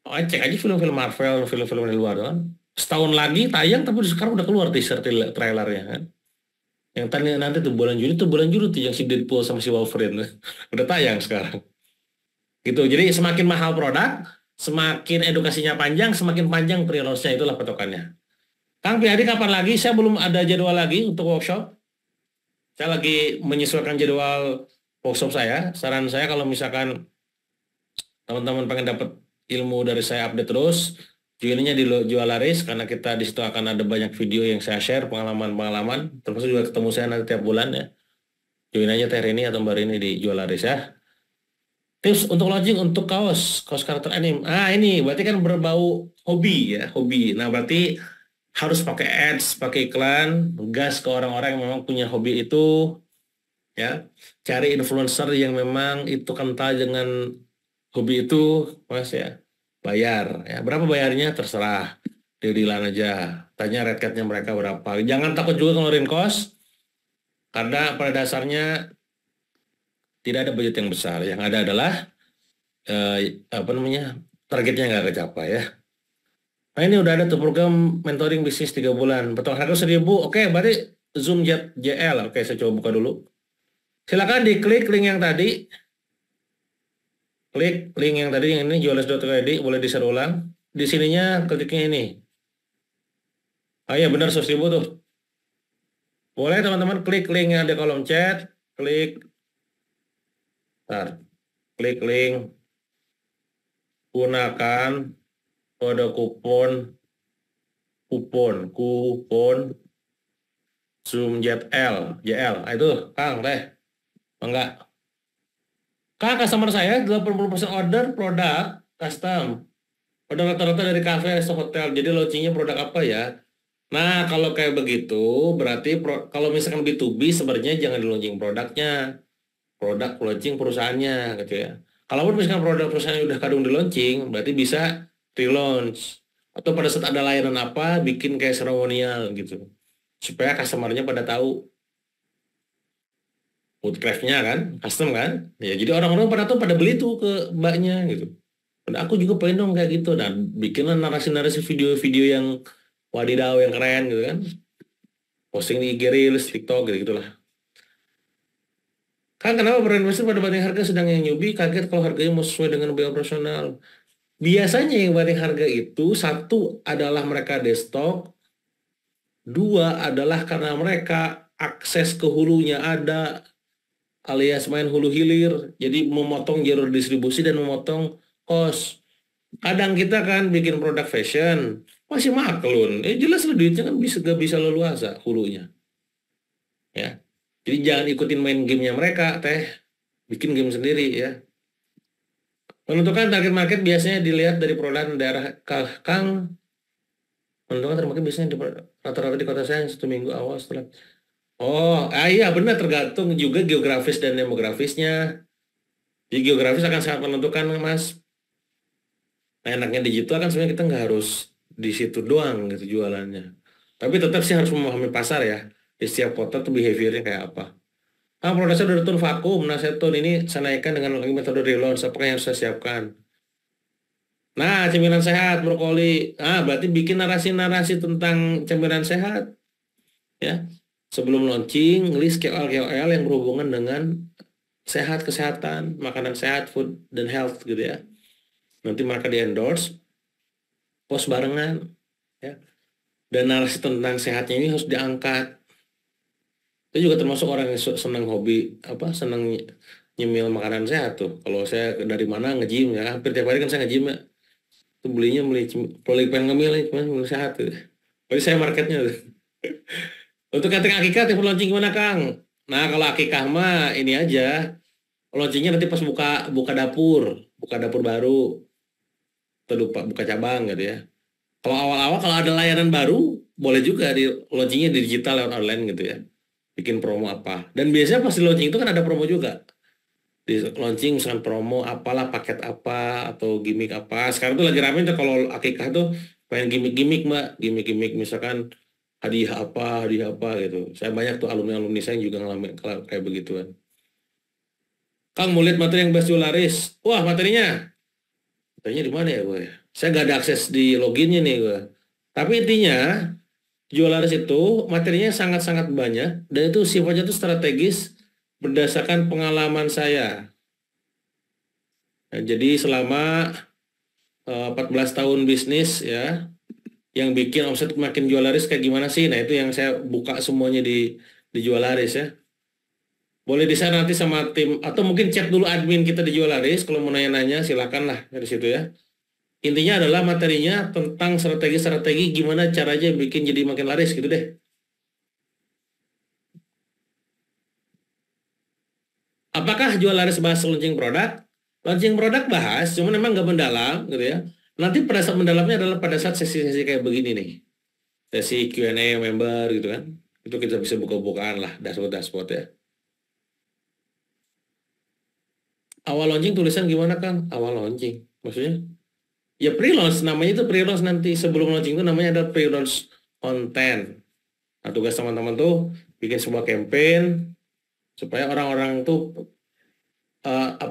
cek aja film-film Marvel, film-film dari luar kan. Setahun lagi tayang, tapi sekarang udah keluar teaser trailernya kan. Yang tadi nanti tuh bulan Juni tuh yang si Deadpool sama si Wolverine udah tayang sekarang. Gitu. Jadi semakin mahal produk, semakin edukasinya panjang, semakin panjang pre-launch-nya, itulah patokannya. Kang Priyadi kapan lagi? Saya belum ada jadwal lagi untuk workshop. Saya lagi menyesuaikan jadwal workshop saya. Saran saya kalau misalkan teman-teman pengen dapat ilmu dari saya update terus, joinnya di Jualaris karena kita di situ akan ada banyak video yang saya share pengalaman-pengalaman, termasuk juga ketemu saya nanti tiap bulan ya. Join aja Teh Rini atau Mbak Rini di Jualaris ya. Tips untuk launching untuk kaos karakter anime. Ini berarti kan berbau hobi ya, hobi. Nah, berarti harus pakai ads, pakai iklan, gas ke orang-orang yang memang punya hobi itu ya. Cari influencer yang memang itu kental dengan hobi itu, Mas ya. Bayar ya. Berapa bayarnya terserah. Deal-dealan aja. Tanya red card-nya mereka berapa. Jangan takut juga ngeluarin kos karena pada dasarnya tidak ada budget yang besar. Yang ada adalah apa namanya? Targetnya nggak kecapai ya. Nah, ini udah ada tuh program mentoring bisnis 3 bulan. Betul harga 1.000. Oke, berarti Zoom JL. Oke, saya coba buka dulu. Silakan diklik link yang tadi. Klik link yang tadi, yang ini jualas.id, boleh di-share ulang. Di sininya kliknya ini. Iya benar 100.000 tuh. Boleh teman-teman klik link yang ada kolom chat. Klik. Bentar. Klik link. Gunakan kode kupon Zoom JL. Itu Kang teh. Enggak. Kang, customer saya 80% order produk custom. Order rata-rata dari kafe atau hotel. Jadi launchingnya produk apa ya? Nah, kalau kayak begitu, berarti kalau misalkan B2B sebenarnya jangan di launching produknya. Produk launching perusahaannya gitu ya. Kalaupun misalkan produk perusahaan udah kadung di launching, berarti bisa relaunch. Atau pada saat ada layanan apa, bikin kayak seremonial gitu. Supaya customer-nya pada tahu woodcraft-nya kan, custom kan. Ya, jadi orang-orang pada beli tuh ke mbaknya gitu. Dan aku juga pengen dong kayak gitu. Dan bikinlah narasi-narasi video-video yang wadidaw, yang keren gitu kan. Posting di IG Reels, TikTok gitu-gitulah. Kan kenapa brand investor pada banding harga, sedang yang newbie kaget kalau harganya mau sesuai dengan biaya operasional. Biasanya yang banding harga itu, satu adalah mereka desktop, dua adalah karena mereka akses ke hulunya ada, alias main hulu hilir, jadi memotong jalur distribusi dan memotong cost. Kadang kita kan bikin produk fashion, masih maklun. Jelas lah duitnya kan gak bisa leluasa hulunya. Ya. Jadi jangan ikutin main gamenya mereka, teh. Bikin game sendiri ya. Menentukan target market biasanya dilihat dari perolehan daerah Kang. Menentukan target market biasanya rata-rata di kota saya 1 minggu awal setelah. Oh, iya benar, tergantung juga geografis dan demografisnya. Jadi geografis akan sangat menentukan, Mas. Nah, enaknya digital kan sebenarnya kita nggak harus di situ doang gitu jualannya. Tapi tetap sih harus memahami pasar ya. Di setiap kota tuh behaviornya kayak apa. Prosesnya udah turun vakum. Nah, saya turun ini saya naikkan dengan metode relaunch. Apakah yang harus saya siapkan? Nah, cemilan sehat, brokoli. Berarti bikin narasi-narasi tentang cemilan sehat. Ya, sebelum launching, list KOL-KOL yang berhubungan dengan sehat, kesehatan, makanan sehat, food, dan health gitu ya. Nanti mereka di endorse, post barengan. Ya. Dan narasi tentang sehatnya ini harus diangkat. Saya juga termasuk orang yang senang hobi, senang nyemil makanan sehat tuh. Kalau saya dari mana nge-gym ya, hampir tiap hari kan saya nge-gym ya. Tuh beli pengen ngemil nih, cuma ngemil sehat tuh. Jadi saya marketnya tuh. Untuk catering akikah, tipe launching gimana Kang? Nah kalau akikah mah ini aja, launchingnya nanti pas buka dapur baru, atau buka cabang gitu ya. Kalau awal-awal kalau ada layanan baru, boleh juga di launchingnya di digital lewat online gitu ya. Bikin promo apa. Dan biasanya pas di launching itu kan ada promo juga. Di launching misalkan promo apalah, paket apa, atau gimmick apa. Sekarang tuh lagi rame tuh kalau akikah tuh pengen gimmick-gimmick mbak. Gimmick-gimmick misalkan hadiah apa gitu. Saya banyak tuh alumni-alumni saya yang juga ngalamin kayak begituan. Kang mau lihat materi yang bahas laris. Wah materinya. Materinya di mana ya gue? Saya nggak ada akses di loginnya nih gue. Tapi intinya Jualaris itu materinya sangat-sangat banyak dan itu sifatnya itu strategis berdasarkan pengalaman saya. Nah, jadi selama 14 tahun bisnis ya, yang bikin omset makin Jualaris kayak gimana sih? Nah, itu yang saya buka semuanya di Jualaris ya. Boleh di sana nanti sama tim atau mungkin chat dulu admin kita di Jualaris kalau mau nanya-nanya silakan lah dari situ ya. Intinya adalah materinya tentang strategi-strategi gimana caranya bikin jadi makin laris gitu deh. Apakah jual laris bahas launching produk? Launching produk bahas, cuman memang nggak mendalam gitu ya. Nanti pada saat mendalamnya adalah pada saat sesi-sesi kayak begini nih. Sesi Q&A member gitu kan. Itu kita bisa buka-bukaan lah dashboard-dashboard ya. Awal launching tulisan gimana kan? Awal launching. Maksudnya? Ya pre-launch, namanya itu pre-launch nanti. Sebelum launching itu namanya ada pre-launch content. Nah tugas teman-teman tuh bikin sebuah campaign supaya orang-orang tuh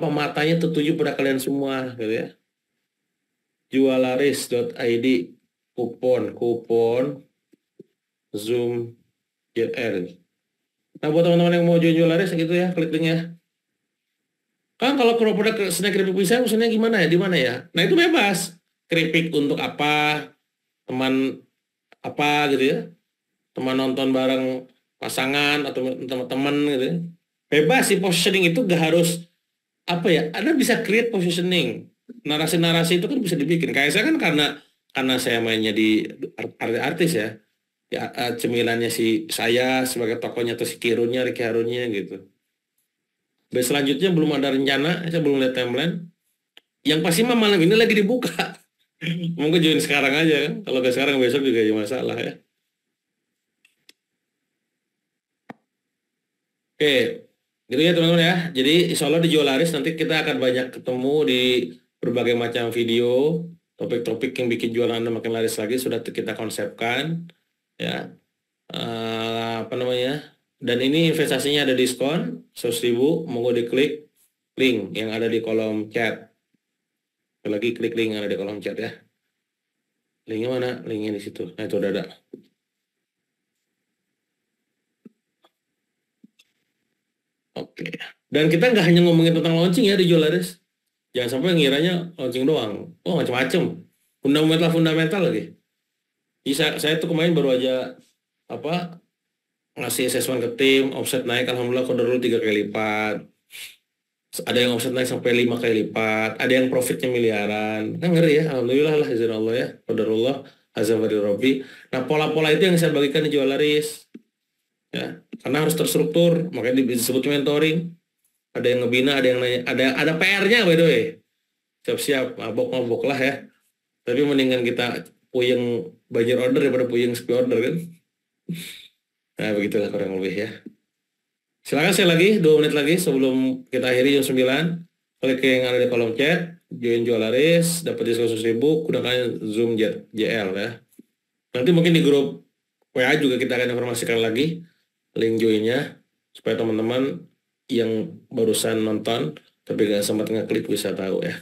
matanya tertuju pada kalian semua gitu ya. Jualaris.id kupon Zoom JL. Nah buat teman-teman yang mau join Jualaris gitu ya, klik linknya. Kan kalau produk snack keripik pisang maksudnya gimana ya, di mana ya? Nah itu bebas. Keripik untuk apa, teman apa gitu ya, teman nonton bareng pasangan atau teman-teman gitu ya. Bebas sih, positioning itu gak harus apa ya, Anda bisa create positioning. Narasi-narasi itu kan bisa dibikin. Kayak saya kan karena saya mainnya di artis ya. Ya, cemilannya si saya sebagai tokohnya atau si Kirunnya, Ricky Harunnya gitu. Dan selanjutnya belum ada rencana, saya belum lihat timeline. Yang pasti mah malam ini lagi dibuka. Mungkin join sekarang aja kan. Kalau nggak sekarang besok juga ada masalah ya. Oke, gitu ya teman-teman ya. Jadi insya Allah di Jualaris nanti kita akan banyak ketemu di berbagai macam video, topik-topik yang bikin jualan Anda makin laris lagi sudah kita konsepkan ya. Apa namanya? Dan ini investasinya ada diskon 100.000, monggo diklik link yang ada di kolom chat. Lagi klik link yang ada di kolom chat ya. Linknya mana? Linknya di situ. Nah itu udah ada. Oke. Dan kita nggak hanya ngomongin tentang launching ya di Jualaris. Jangan sampai ngiranya launching doang. Oh macam-macam. Fundamental lagi. Jadi saya tuh kemarin baru aja apa ngasih assessment ke tim, offset naik, alhamdulillah kode dulu 3 kali lipat. Ada yang omset naik sampai 5 kali lipat, ada yang profitnya miliaran. Kan ngeri ya, alhamdulillah lah izin Allah ya, qadarullah hazam Robi. Nah pola-pola itu yang saya bagikan di jual laris ya, karena harus terstruktur, makanya disebut mentoring. Ada yang ngebina, ada yang nanya, ada PR-nya by the way. Siap-siap, mabok-mabok lah ya. Tapi mendingan kita puyeng banjir order daripada puyeng sepi order kan. Nah begitulah kurang lebih ya. Silakan saya lagi 2 menit lagi sebelum kita akhiri jam 9. Klik yang ada di kolom chat, join Jualaris, dapat diskon 100.000, gunakan Zoom JL ya. Nanti mungkin di grup WA juga kita akan informasikan lagi link joinnya supaya teman-teman yang barusan nonton tapi nggak sempat ngeklik bisa tahu ya.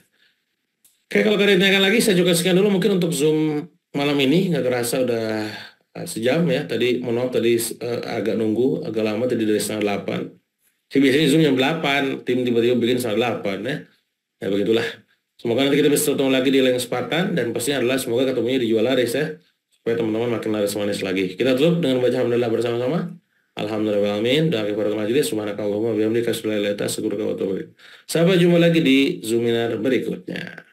Oke, kalau kalian tanyakan lagi, saya juga sekian dulu mungkin untuk Zoom malam ini. Nggak kerasa udah sejam ya. Tadi, mohon maaf tadi agak nunggu, agak lama tadi dari setengah 8. Sih biasanya Zoom jam 8, tim tiba-tiba bikin setengah 8 ya. Ya begitulah. Semoga nanti kita bisa ketemu lagi di lain kesempatan, dan pastinya adalah semoga ketemunya di jual laris ya. Supaya teman-teman makin laris manis lagi. Kita tutup dengan baca alhamdulillah bersama-sama. Alhamdulillahirrahmanirrahim. Dan akhirul majelis. Subhanakallahumma bihamdika asyhadu an la ilaha illa anta astaghfiruka wa atubu ilaik. Sampai jumpa lagi di Zoominar berikutnya.